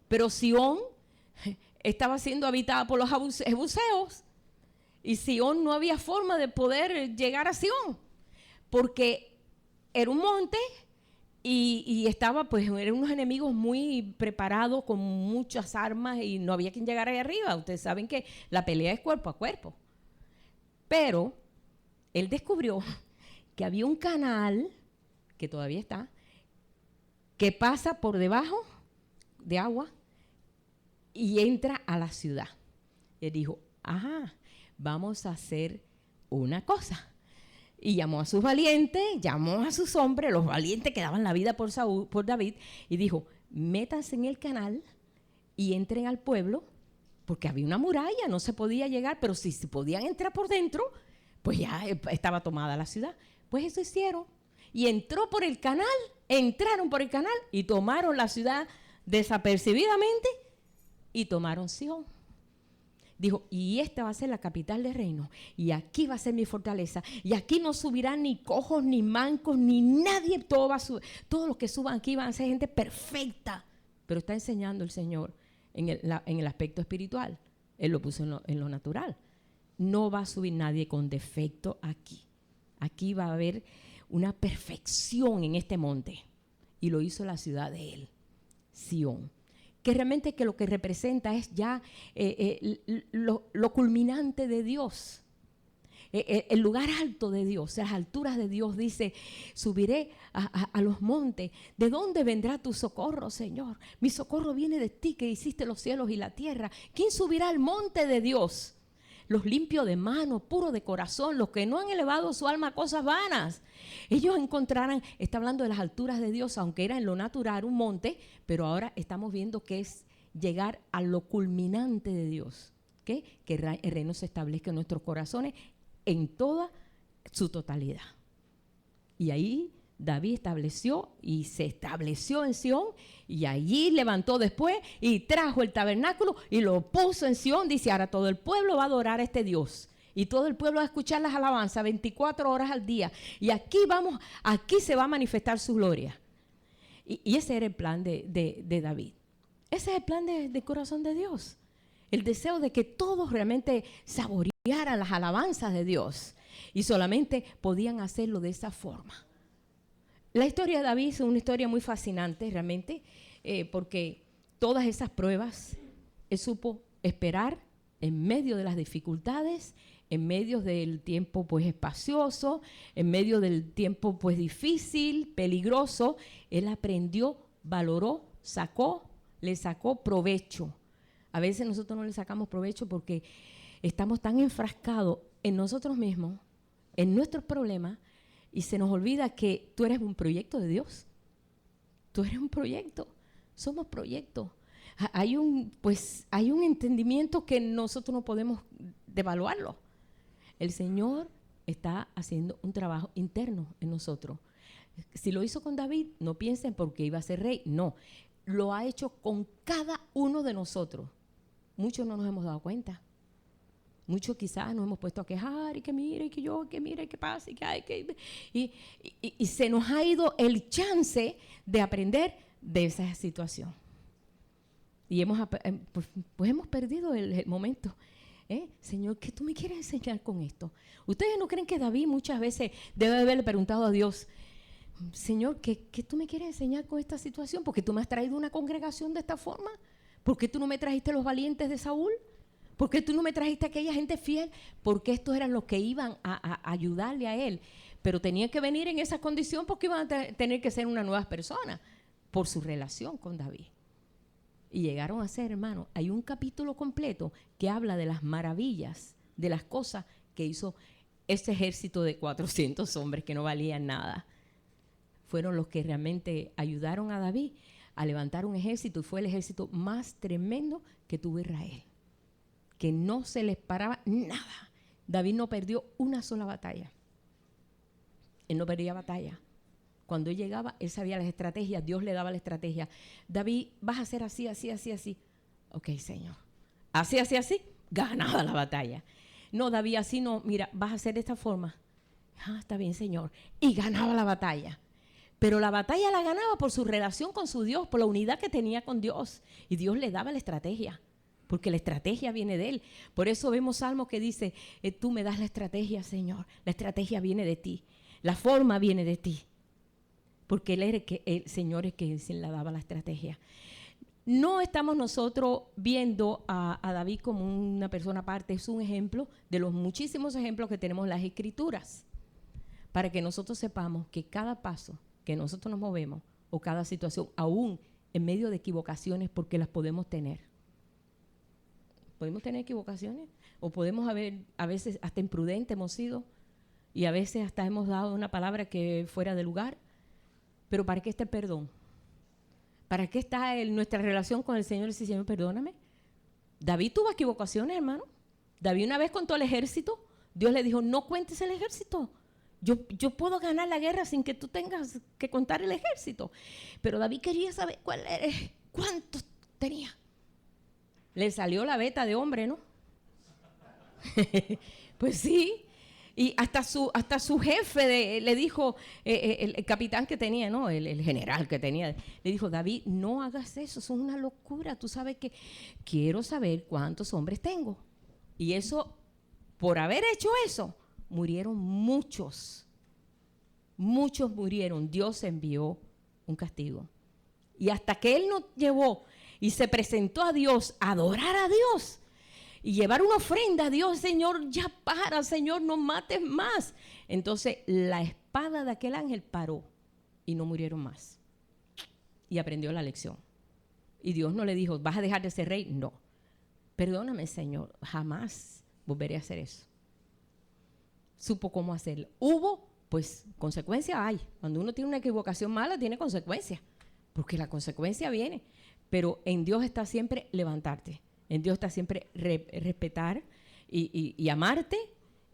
Pero Sión estaba siendo habitada por los jebuseos. Y Sión no había forma de poder llegar a Sión. Porque era un monte y eran unos enemigos muy preparados con muchas armas y no había quien llegara ahí arriba. Ustedes saben que la pelea es cuerpo a cuerpo. Pero él descubrió que había un canal, que todavía está, que pasa por debajo de agua y entra a la ciudad. Él dijo, vamos a hacer una cosa. Y llamó a sus valientes, llamó a sus hombres, los valientes que daban la vida por David, y dijo, métanse en el canal y entren al pueblo, porque había una muralla, no se podía llegar, pero si se podían entrar por dentro, pues ya estaba tomada la ciudad. Pues eso hicieron. Y entraron por el canal y tomaron la ciudad desapercibidamente y tomaron Sión. dijo, y esta va a ser la capital del reino, y aquí va a ser mi fortaleza, y aquí no subirán ni cojos, ni mancos, ni nadie, todo va a subir, todos los que suban aquí van a ser gente perfecta. Pero está enseñando el Señor en el aspecto espiritual. Él lo puso en lo natural. No va a subir nadie con defecto aquí. Aquí va a haber una perfección en este monte. Y lo hizo la ciudad de él, Sión. Que realmente que lo que representa es ya lo culminante de Dios. El lugar alto de Dios, las alturas de Dios. Dice, subiré a los montes. ¿De dónde vendrá tu socorro, Señor? Mi socorro viene de ti, que hiciste los cielos y la tierra. ¿Quién subirá al monte de Dios? Los limpios de mano, puros de corazón, los que no han elevado su alma a cosas vanas. Ellos encontrarán, está hablando de las alturas de Dios, aunque era en lo natural un monte, pero ahora estamos viendo que es llegar a lo culminante de Dios. ¿Okay? Que el reino se establezca en nuestros corazones en toda su totalidad. Y ahí David estableció y se estableció en Sión, y allí levantó después y trajo el tabernáculo y lo puso en Sión. Dice, ahora todo el pueblo va a adorar a este Dios y todo el pueblo va a escuchar las alabanzas 24 horas al día, y aquí se va a manifestar su gloria. Y ese era el plan de David. Ese es el plan del corazón de Dios, el deseo de que todos realmente saborearan las alabanzas de Dios, y solamente podían hacerlo de esa forma. La historia de David es una historia muy fascinante realmente, porque todas esas pruebas él supo esperar en medio de las dificultades, en medio del tiempo pues espacioso, en medio del tiempo pues difícil, peligroso. Él aprendió, valoró, le sacó provecho. A veces nosotros no le sacamos provecho porque estamos tan enfrascados en nosotros mismos, en nuestros problemas, y se nos olvida que tú eres un proyecto de Dios. Tú eres un proyecto. Somos proyectos. Hay un entendimiento que nosotros no podemos devaluarlo. El Señor está haciendo un trabajo interno en nosotros. Si lo hizo con David, no piensen porque iba a ser rey. No, lo ha hecho con cada uno de nosotros. Muchos no nos hemos dado cuenta. Muchos quizás nos hemos puesto a quejar, y que mire, y que yo, que mire, que pasa, y que hay, y se nos ha ido el chance de aprender de esa situación. Y hemos perdido el momento. Señor, ¿qué tú me quieres enseñar con esto? ¿Ustedes no creen que David muchas veces debe haberle preguntado a Dios, Señor, ¿qué tú me quieres enseñar con esta situación? ¿Por qué tú me has traído una congregación de esta forma? ¿Por qué tú no me trajiste los valientes de Saúl? ¿Por qué tú no me trajiste a aquella gente fiel? Porque estos eran los que iban a ayudarle a él. Pero tenían que venir en esa condición porque iban a tener que ser una nueva persona por su relación con David. Y llegaron a ser, hermano, hay un capítulo completo que habla de las maravillas, de las cosas que hizo ese ejército de 400 hombres que no valían nada. Fueron los que realmente ayudaron a David a levantar un ejército, y fue el ejército más tremendo que tuvo Israel, que no se les paraba nada. David no perdió una sola batalla. Él no perdía batalla. Cuando él llegaba, él sabía las estrategias, Dios le daba la estrategia. David, vas a hacer así, así, así, así. Ok, Señor. Así, así, así, ganaba la batalla. No, David, así no, mira, vas a hacer de esta forma. Está bien, Señor. Y ganaba la batalla. Pero la batalla la ganaba por su relación con su Dios, por la unidad que tenía con Dios. Y Dios le daba la estrategia, porque la estrategia viene de él. Por eso vemos Salmos que dice, tú me das la estrategia, Señor. La estrategia viene de ti. La forma viene de ti. Porque el Señor es quien le daba la estrategia. No estamos nosotros viendo a David como una persona aparte. Es un ejemplo de los muchísimos ejemplos que tenemos en las Escrituras, para que nosotros sepamos que cada paso que nosotros nos movemos, o cada situación, aún en medio de equivocaciones, porque las podemos tener. Podemos tener equivocaciones, o podemos haber, a veces hasta imprudentes hemos sido, y a veces hasta hemos dado una palabra que fuera de lugar. Pero ¿para qué está el perdón? ¿Para qué está nuestra relación con el Señor? Y dice, Señor, perdóname. David tuvo equivocaciones, hermano. David una vez contó el ejército. Dios le dijo, no cuentes el ejército. Yo puedo ganar la guerra sin que tú tengas que contar el ejército. Pero David quería saber cuántos tenía. Le salió la beta de hombre, ¿no? Pues sí. Y hasta su jefe le dijo, el capitán que tenía, ¿no? El general que tenía, le dijo: David, no hagas eso es una locura. Tú sabes que quiero saber cuántos hombres tengo. Y eso, por haber hecho eso, murieron muchos. Muchos murieron. Dios envió un castigo. Y hasta que él no llevó y se presentó a Dios, a adorar a Dios y llevar una ofrenda a Dios: Señor, ya para, Señor, no mates más. Entonces la espada de aquel ángel paró y no murieron más. Y aprendió la lección. Y Dios no le dijo: ¿vas a dejar de ser rey? No. Perdóname, Señor, jamás volveré a hacer eso. Supo cómo hacerlo. Hubo, pues, consecuencias hay. Cuando uno tiene una equivocación mala, tiene consecuencias, porque la consecuencia viene. Pero en Dios está siempre levantarte. En Dios está siempre respetar y amarte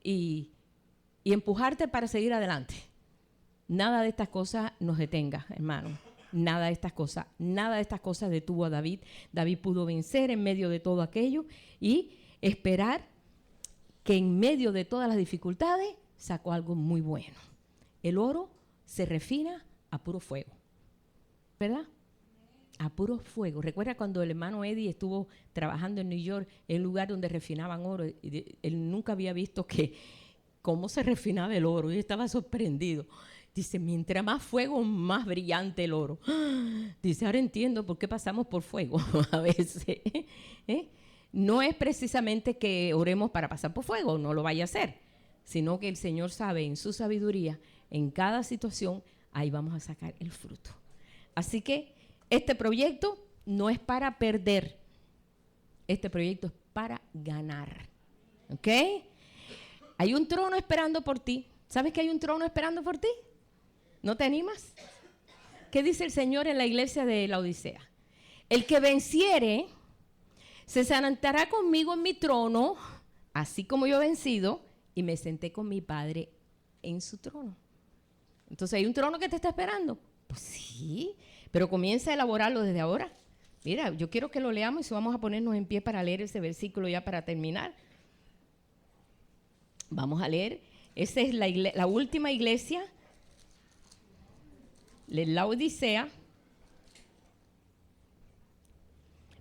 y empujarte para seguir adelante. Nada de estas cosas nos detenga, hermano. Nada de estas cosas detuvo a David. David pudo vencer en medio de todo aquello y esperar que en medio de todas las dificultades sacó algo muy bueno. El oro se refina a puro fuego, ¿verdad? A puro fuego. Recuerda cuando el hermano Eddie estuvo trabajando en New York, en un lugar donde refinaban oro. Él nunca había visto cómo se refinaba el oro y estaba sorprendido. Dice: mientras más fuego, más brillante el oro. Dice: ahora entiendo por qué pasamos por fuego a veces. No es precisamente que oremos para pasar por fuego, no lo vaya a hacer, sino que el Señor sabe en su sabiduría, en cada situación, ahí vamos a sacar el fruto. Así que este proyecto no es para perder, este proyecto es para ganar. ¿Ok? Hay un trono esperando por ti. ¿Sabes que hay un trono esperando por ti? ¿No te animas? ¿Qué dice el Señor en la iglesia de la Odisea? El que venciere se sentará conmigo en mi trono, así como yo he vencido, y me senté con mi Padre en su trono. Entonces, ¿hay un trono que te está esperando? Pues sí, pero comienza a elaborarlo desde ahora. Mira, yo quiero que lo leamos y vamos a ponernos en pie para leer ese versículo ya para terminar. Vamos a leer. Esa es la última iglesia, la Odisea.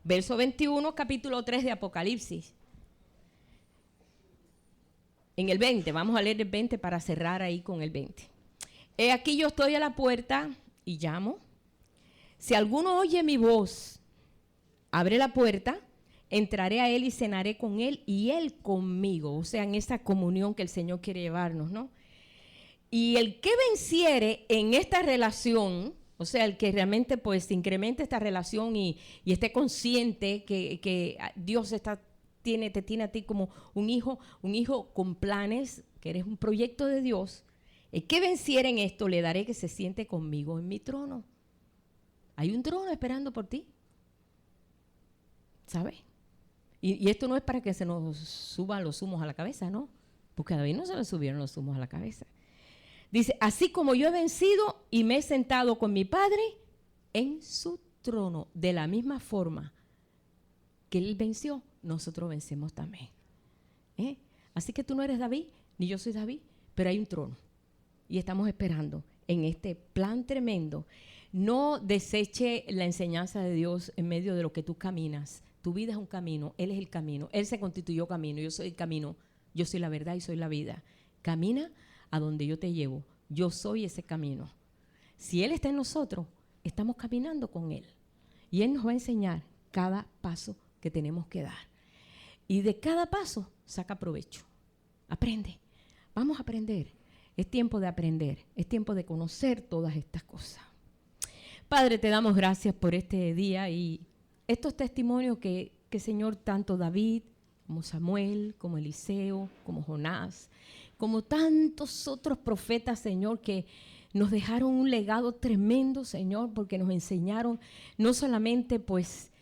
Verso 21, capítulo 3 de Apocalipsis. En el 20, vamos a leer el 20 para cerrar ahí con el 20. He aquí yo estoy a la puerta y llamo. Si alguno oye mi voz, abre la puerta, entraré a él y cenaré con él y él conmigo. O sea, en esa comunión que el Señor quiere llevarnos, ¿no? Y el que venciere en esta relación, o sea, el que realmente pues incremente esta relación y esté consciente que Dios te tiene a ti como un hijo con planes, que eres un proyecto de Dios. El que venciere en esto, le daré que se siente conmigo en mi trono. Hay un trono esperando por ti, ¿sabes? Y esto no es para que se nos suban los humos a la cabeza, ¿no? Porque a David no se le subieron los humos a la cabeza. Dice: así como yo he vencido y me he sentado con mi Padre en su trono, de la misma forma que él venció, nosotros vencemos también. Así que tú no eres David, ni yo soy David, pero hay un trono. Y estamos esperando en este plan tremendo. No deseche la enseñanza de Dios en medio de lo que tú caminas. Tu vida es un camino, Él es el camino. Él se constituyó camino, yo soy el camino, yo soy la verdad y soy la vida. Camina a donde yo te llevo. Yo soy ese camino. Si Él está en nosotros, estamos caminando con Él. Y Él nos va a enseñar cada paso que tenemos que dar. Y de cada paso, saca provecho. Aprende. Vamos a aprender. Es tiempo de aprender. Es tiempo de conocer todas estas cosas. Padre, te damos gracias por este día y estos testimonios que Señor, tanto David como Samuel, como Eliseo, como Jonás, como tantos otros profetas, Señor, que nos dejaron un legado tremendo, Señor, porque nos enseñaron no solamente pues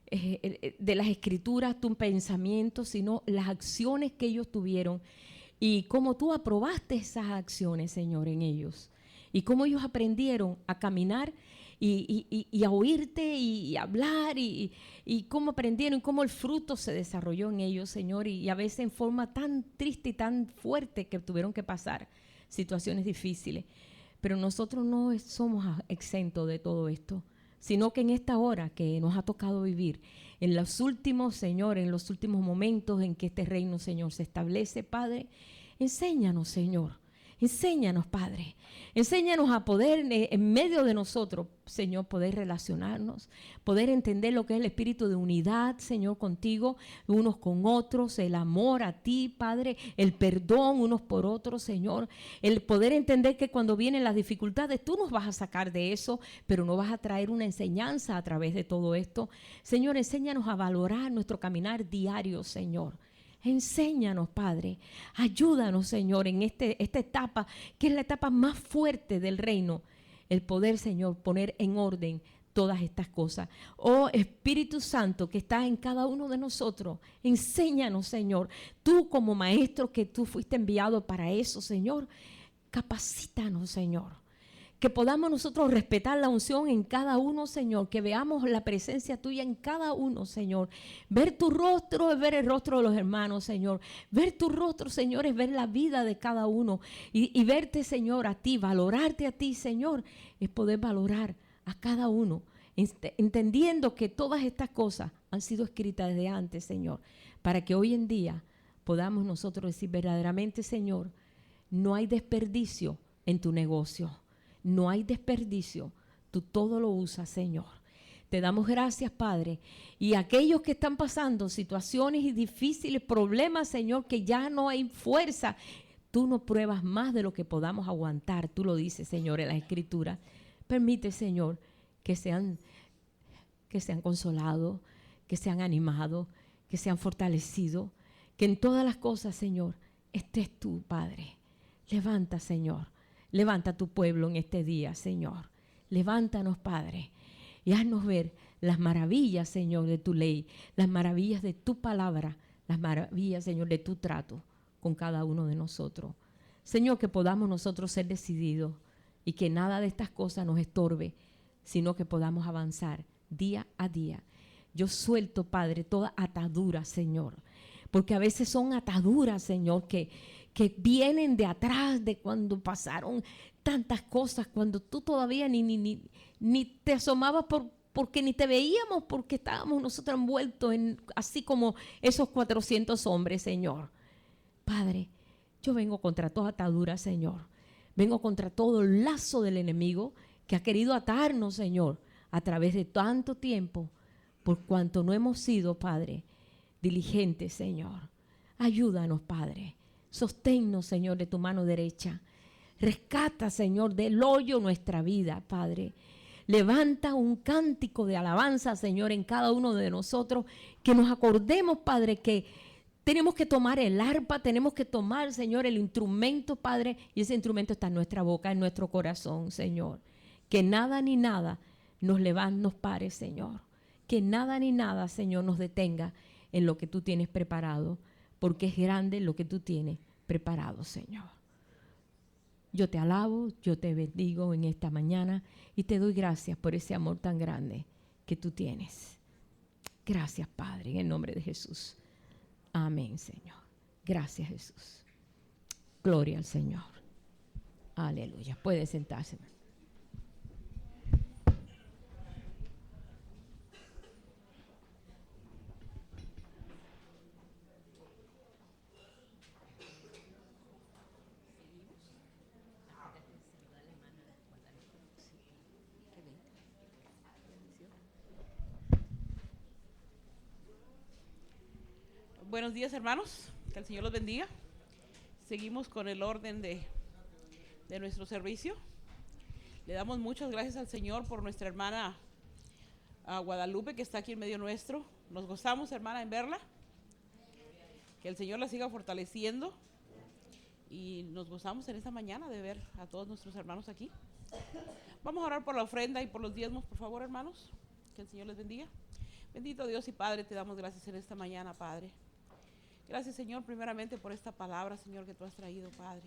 de las escrituras tu pensamiento, sino las acciones que ellos tuvieron y cómo tú aprobaste esas acciones, Señor, en ellos y cómo ellos aprendieron a caminar y a oírte y hablar y cómo aprendieron y cómo el fruto se desarrolló en ellos, Señor, y a veces en forma tan triste y tan fuerte que tuvieron que pasar situaciones difíciles. Pero nosotros no somos exentos de todo esto, sino que en esta hora que nos ha tocado vivir, en los últimos, Señor, en los últimos momentos en que este reino, Señor, se establece, Padre, enséñanos, Señor. Enséñanos, Padre. Enséñanos a poder, en medio de nosotros, Señor, poder relacionarnos, poder entender lo que es el espíritu de unidad, Señor, contigo, unos con otros, el amor a ti, Padre, el perdón unos por otros, Señor, el poder entender que cuando vienen las dificultades, tú nos vas a sacar de eso, pero no vas a traer una enseñanza a través de todo esto. Señor, enséñanos a valorar nuestro caminar diario, Señor. Enséñanos, Padre, ayúdanos, Señor, en esta etapa, que es la etapa más fuerte del reino, el poder, Señor, poner en orden todas estas cosas. Oh Espíritu Santo que está en cada uno de nosotros, enséñanos, Señor, tú como maestro que tú fuiste enviado para eso, Señor, capacítanos, Señor. Que podamos nosotros respetar la unción en cada uno, Señor. Que veamos la presencia tuya en cada uno, Señor. Ver tu rostro es ver el rostro de los hermanos, Señor. Ver tu rostro, Señor, es ver la vida de cada uno. Y verte, Señor, a ti, valorarte a ti, Señor, es poder valorar a cada uno. Entendiendo que todas estas cosas han sido escritas desde antes, Señor. Para que hoy en día podamos nosotros decir verdaderamente, Señor, no hay desperdicio en tu negocio. No hay desperdicio, tú todo lo usas, Señor. Te damos gracias, Padre. Y aquellos que están pasando situaciones y difíciles problemas, Señor, que ya no hay fuerza, tú no pruebas más de lo que podamos aguantar. Tú lo dices, Señor, en la Escritura. Permite, Señor, que sean consolados, que sean animados, que sean fortalecidos, que en todas las cosas, Señor, estés tú, Padre. Levanta, Señor. Levanta tu pueblo en este día, Señor. Levántanos, Padre, y haznos ver las maravillas, Señor, de tu ley, las maravillas de tu palabra, las maravillas, Señor, de tu trato con cada uno de nosotros. Señor, que podamos nosotros ser decididos y que nada de estas cosas nos estorbe, sino que podamos avanzar día a día. Yo suelto, Padre, toda atadura, Señor, porque a veces son ataduras, Señor, que vienen de atrás, de cuando pasaron tantas cosas, cuando tú todavía ni te asomabas porque ni te veíamos, porque estábamos nosotros envueltos en, así como esos 400 hombres, Señor. Padre, yo vengo contra toda atadura, Señor. Vengo contra todo el lazo del enemigo que ha querido atarnos, Señor, a través de tanto tiempo, por cuanto no hemos sido, Padre, diligentes, Señor. Ayúdanos, Padre. Sosténnos, Señor, de tu mano derecha. Rescata, Señor, del hoyo nuestra vida, Padre. Levanta un cántico de alabanza, Señor, en cada uno de nosotros. Que nos acordemos, Padre, que tenemos que tomar el arpa, tenemos que tomar, Señor, el instrumento, Padre. Y ese instrumento está en nuestra boca, en nuestro corazón, Señor. Que nada ni nada nos pare, Señor. Que nada ni nada, Señor, nos detenga en lo que tú tienes preparado. Porque es grande lo que tú tienes preparado, Señor. Yo te alabo, yo te bendigo en esta mañana y te doy gracias por ese amor tan grande que tú tienes. Gracias, Padre, en el nombre de Jesús. Amén, Señor. Gracias, Jesús. Gloria al Señor. Aleluya. Puede sentarse.
Buenos días, hermanos, que el Señor los bendiga. Seguimos con el orden de nuestro servicio. Le damos muchas gracias al Señor por nuestra hermana Guadalupe, que está aquí en medio nuestro. Nos gozamos, hermana, en verla. Que el Señor la siga fortaleciendo. Y nos gozamos en esta mañana de ver a todos nuestros hermanos aquí. Vamos a orar por la ofrenda y por los diezmos, por favor, hermanos. Que el Señor les bendiga. Bendito Dios y Padre, te damos gracias en esta mañana, Padre. Gracias, Señor, primeramente por esta palabra, Señor, que tú has traído, Padre.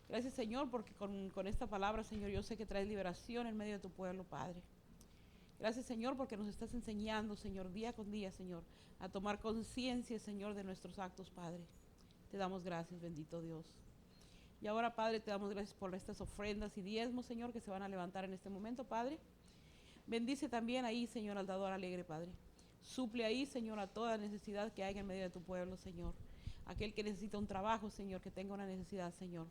Gracias, Señor, porque con esta palabra, Señor, yo sé que traes liberación en medio de tu pueblo, Padre. Gracias, Señor, porque nos estás enseñando, Señor, día con día, Señor, a tomar conciencia, Señor, de nuestros actos, Padre. Te damos gracias, bendito Dios. Y ahora, Padre, te damos gracias por estas ofrendas y diezmos, Señor, que se van a levantar en este momento, Padre. Bendice también ahí, Señor, al dador alegre, Padre. Suple ahí, Señor, a toda necesidad que haya en medio de tu pueblo, Señor. Aquel que necesita un trabajo, Señor, que tenga una necesidad, Señor.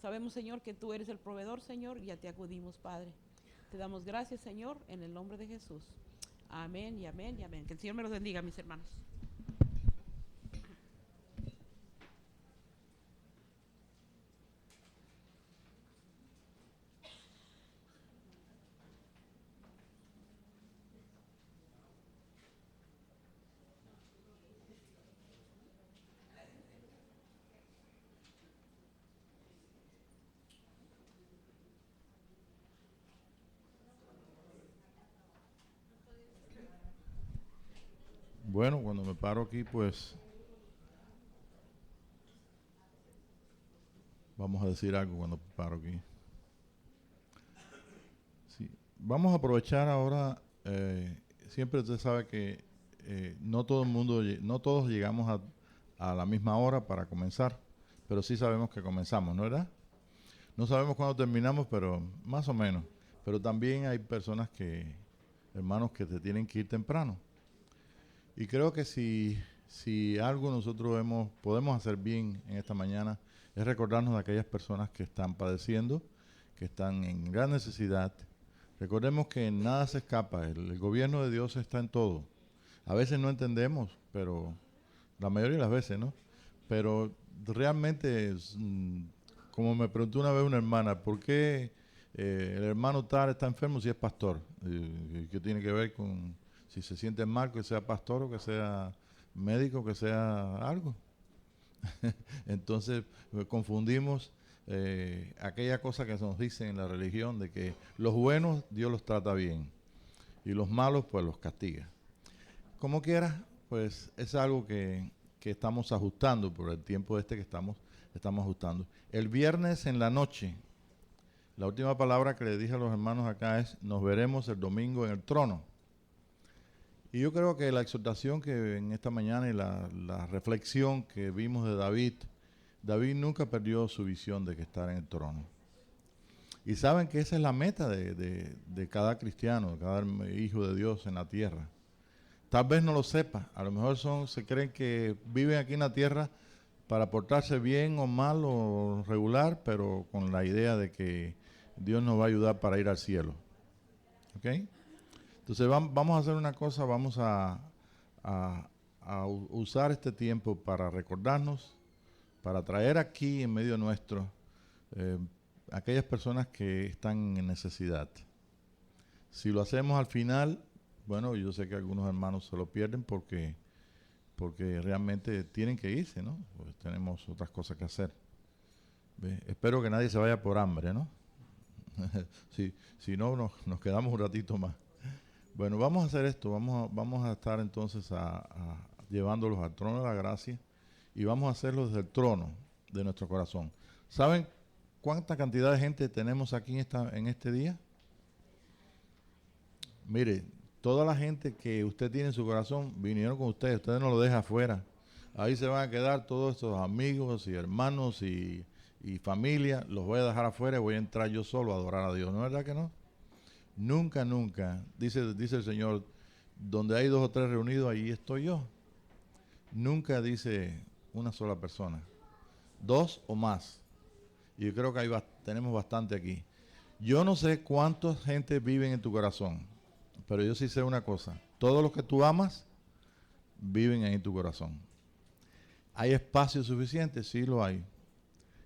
Sabemos, Señor, que tú eres el proveedor, Señor, y a ti acudimos, Padre. Te damos gracias, Señor, en el nombre de Jesús. Amén y amén y amén. Que el Señor me los bendiga, mis hermanos.
Bueno, cuando me paro aquí, pues vamos a decir algo cuando me paro aquí. Sí. Vamos a aprovechar ahora, siempre usted sabe que no todo el mundo, no todos llegamos a la misma hora para comenzar, pero sí sabemos que comenzamos, ¿no es verdad? No sabemos cuándo terminamos, pero más o menos. Pero también hay personas hermanos, que te tienen que ir temprano. Y creo que si algo nosotros podemos hacer bien en esta mañana es recordarnos de aquellas personas que están padeciendo, que están en gran necesidad. Recordemos que nada se escapa, el gobierno de Dios está en todo. A veces no entendemos, pero la mayoría de las veces, ¿no? Pero realmente, como me preguntó una vez una hermana, ¿por qué el hermano tal está enfermo si es pastor? ¿Qué tiene que ver con si se siente mal, que sea pastor o que sea médico, que sea algo? Entonces confundimos aquella cosa que nos dicen en la religión de que los buenos Dios los trata bien y los malos pues los castiga. Como quiera, pues es algo que estamos ajustando por el tiempo que estamos ajustando. El viernes en la noche, la última palabra que le dije a los hermanos acá es: nos veremos el domingo en el trono. Y yo creo que la exhortación que en esta mañana y la reflexión que vimos de David nunca perdió su visión de que estar en el trono. Y saben que esa es la meta de cada cristiano, de cada hijo de Dios en la tierra. Tal vez no lo sepa, a lo mejor se creen que viven aquí en la tierra para portarse bien o mal o regular, pero con la idea de que Dios nos va a ayudar para ir al cielo. ¿Ok? Entonces vamos a hacer una cosa, vamos a usar este tiempo para recordarnos, para traer aquí en medio nuestro aquellas personas que están en necesidad. Si lo hacemos al final, bueno, yo sé que algunos hermanos se lo pierden porque realmente tienen que irse, ¿no? Pues tenemos otras cosas que hacer. Espero que nadie se vaya por hambre, ¿no? si no, nos quedamos un ratito más. Bueno, vamos a hacer esto, vamos a estar entonces llevándolos al trono de la gracia y vamos a hacerlo desde el trono de nuestro corazón. ¿Saben cuánta cantidad de gente tenemos aquí en este día? Mire, toda la gente que usted tiene en su corazón vinieron con ustedes no lo deja afuera. Ahí se van a quedar todos estos amigos y hermanos y familia, los voy a dejar afuera y voy a entrar yo solo a adorar a Dios, ¿no es verdad que no? Nunca, dice el Señor, donde hay 2 o 3 reunidos, ahí estoy yo. Nunca dice una sola persona, 2 o más. Y yo creo que tenemos bastante aquí. Yo no sé cuánta gente vive en tu corazón, pero yo sí sé una cosa: todos los que tú amas viven ahí en tu corazón. ¿Hay espacio suficiente? Sí lo hay.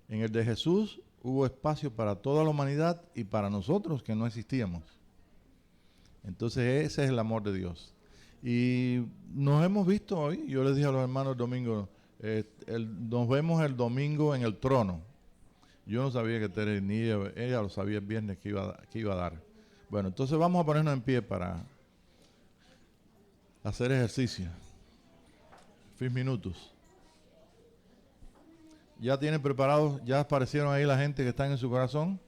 En el de Jesús hubo espacio para toda la humanidad y para nosotros que no existíamos. Entonces ese es el amor de Dios. Y nos hemos visto hoy, yo les dije a los hermanos el domingo, nos vemos el domingo en el trono. Yo no sabía que Tere ni ella lo sabía el viernes que iba a dar. Bueno, entonces vamos a ponernos en pie para hacer ejercicio. 5 minutos. ¿Ya tienen preparados? ¿Ya aparecieron ahí la gente que está en su corazón?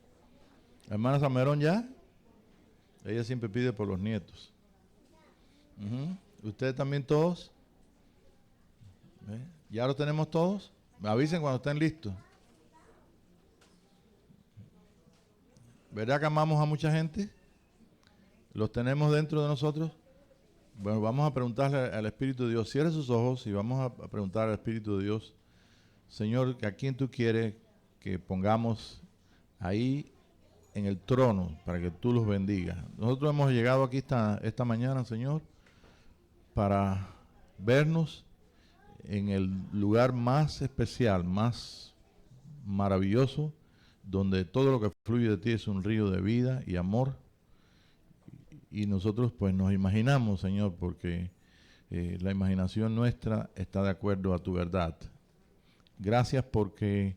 Hermana Samerón, ¿ya? Ella siempre pide por los nietos. ¿Ustedes también todos? ¿Ya lo tenemos todos? Me avisen cuando estén listos. ¿Verdad que amamos a mucha gente? ¿Los tenemos dentro de nosotros? Bueno, vamos a preguntarle al Espíritu de Dios. Cierre sus ojos y vamos a preguntar al Espíritu de Dios. Señor, ¿a quién tú quieres que pongamos ahí en el trono para que tú los bendigas? Nosotros hemos llegado aquí esta mañana, Señor, para vernos en el lugar más especial, más maravilloso, donde todo lo que fluye de ti es un río de vida y amor. Y nosotros pues nos imaginamos, Señor, porque la imaginación nuestra está de acuerdo a tu verdad. Gracias porque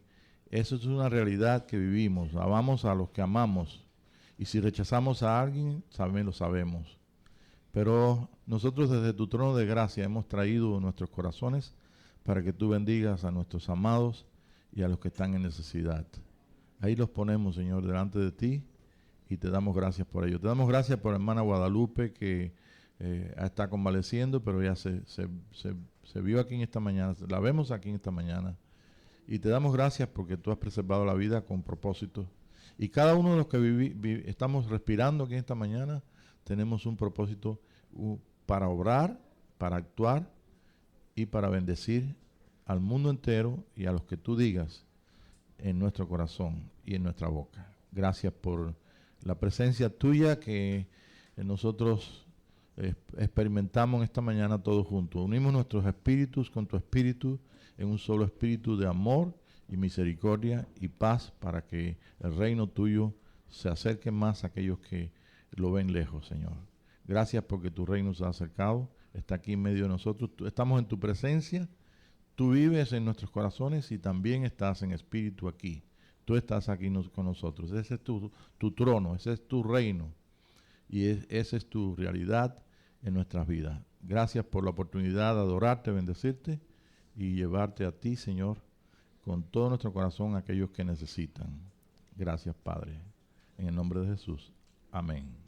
eso es una realidad que vivimos. Amamos a los que amamos. Y si rechazamos a alguien, también lo sabemos. Pero nosotros desde tu trono de gracia hemos traído nuestros corazones para que tú bendigas a nuestros amados y a los que están en necesidad. Ahí los ponemos, Señor, delante de ti y te damos gracias por ello. Te damos gracias por la hermana Guadalupe que está convaleciendo, pero ya se vio aquí en esta mañana, la vemos aquí en esta mañana. Y te damos gracias porque tú has preservado la vida con propósito. Y cada uno de los que estamos respirando aquí en esta mañana, tenemos un propósito para obrar, para actuar y para bendecir al mundo entero y a los que tú digas en nuestro corazón y en nuestra boca. Gracias por la presencia tuya que nosotros experimentamos en esta mañana todos juntos. Unimos nuestros espíritus con tu espíritu en un solo espíritu de amor y misericordia y paz para que el reino tuyo se acerque más a aquellos que lo ven lejos, Señor. Gracias porque tu reino se ha acercado, está aquí en medio de nosotros. Estamos en tu presencia, tú vives en nuestros corazones y también estás en espíritu aquí. Tú estás aquí con nosotros. Ese es tu trono, ese es tu reino y esa es tu realidad en nuestras vidas. Gracias por la oportunidad de adorarte, bendecirte y llevarte a ti, Señor, con todo nuestro corazón a aquellos que necesitan. Gracias, Padre. En el nombre de Jesús. Amén.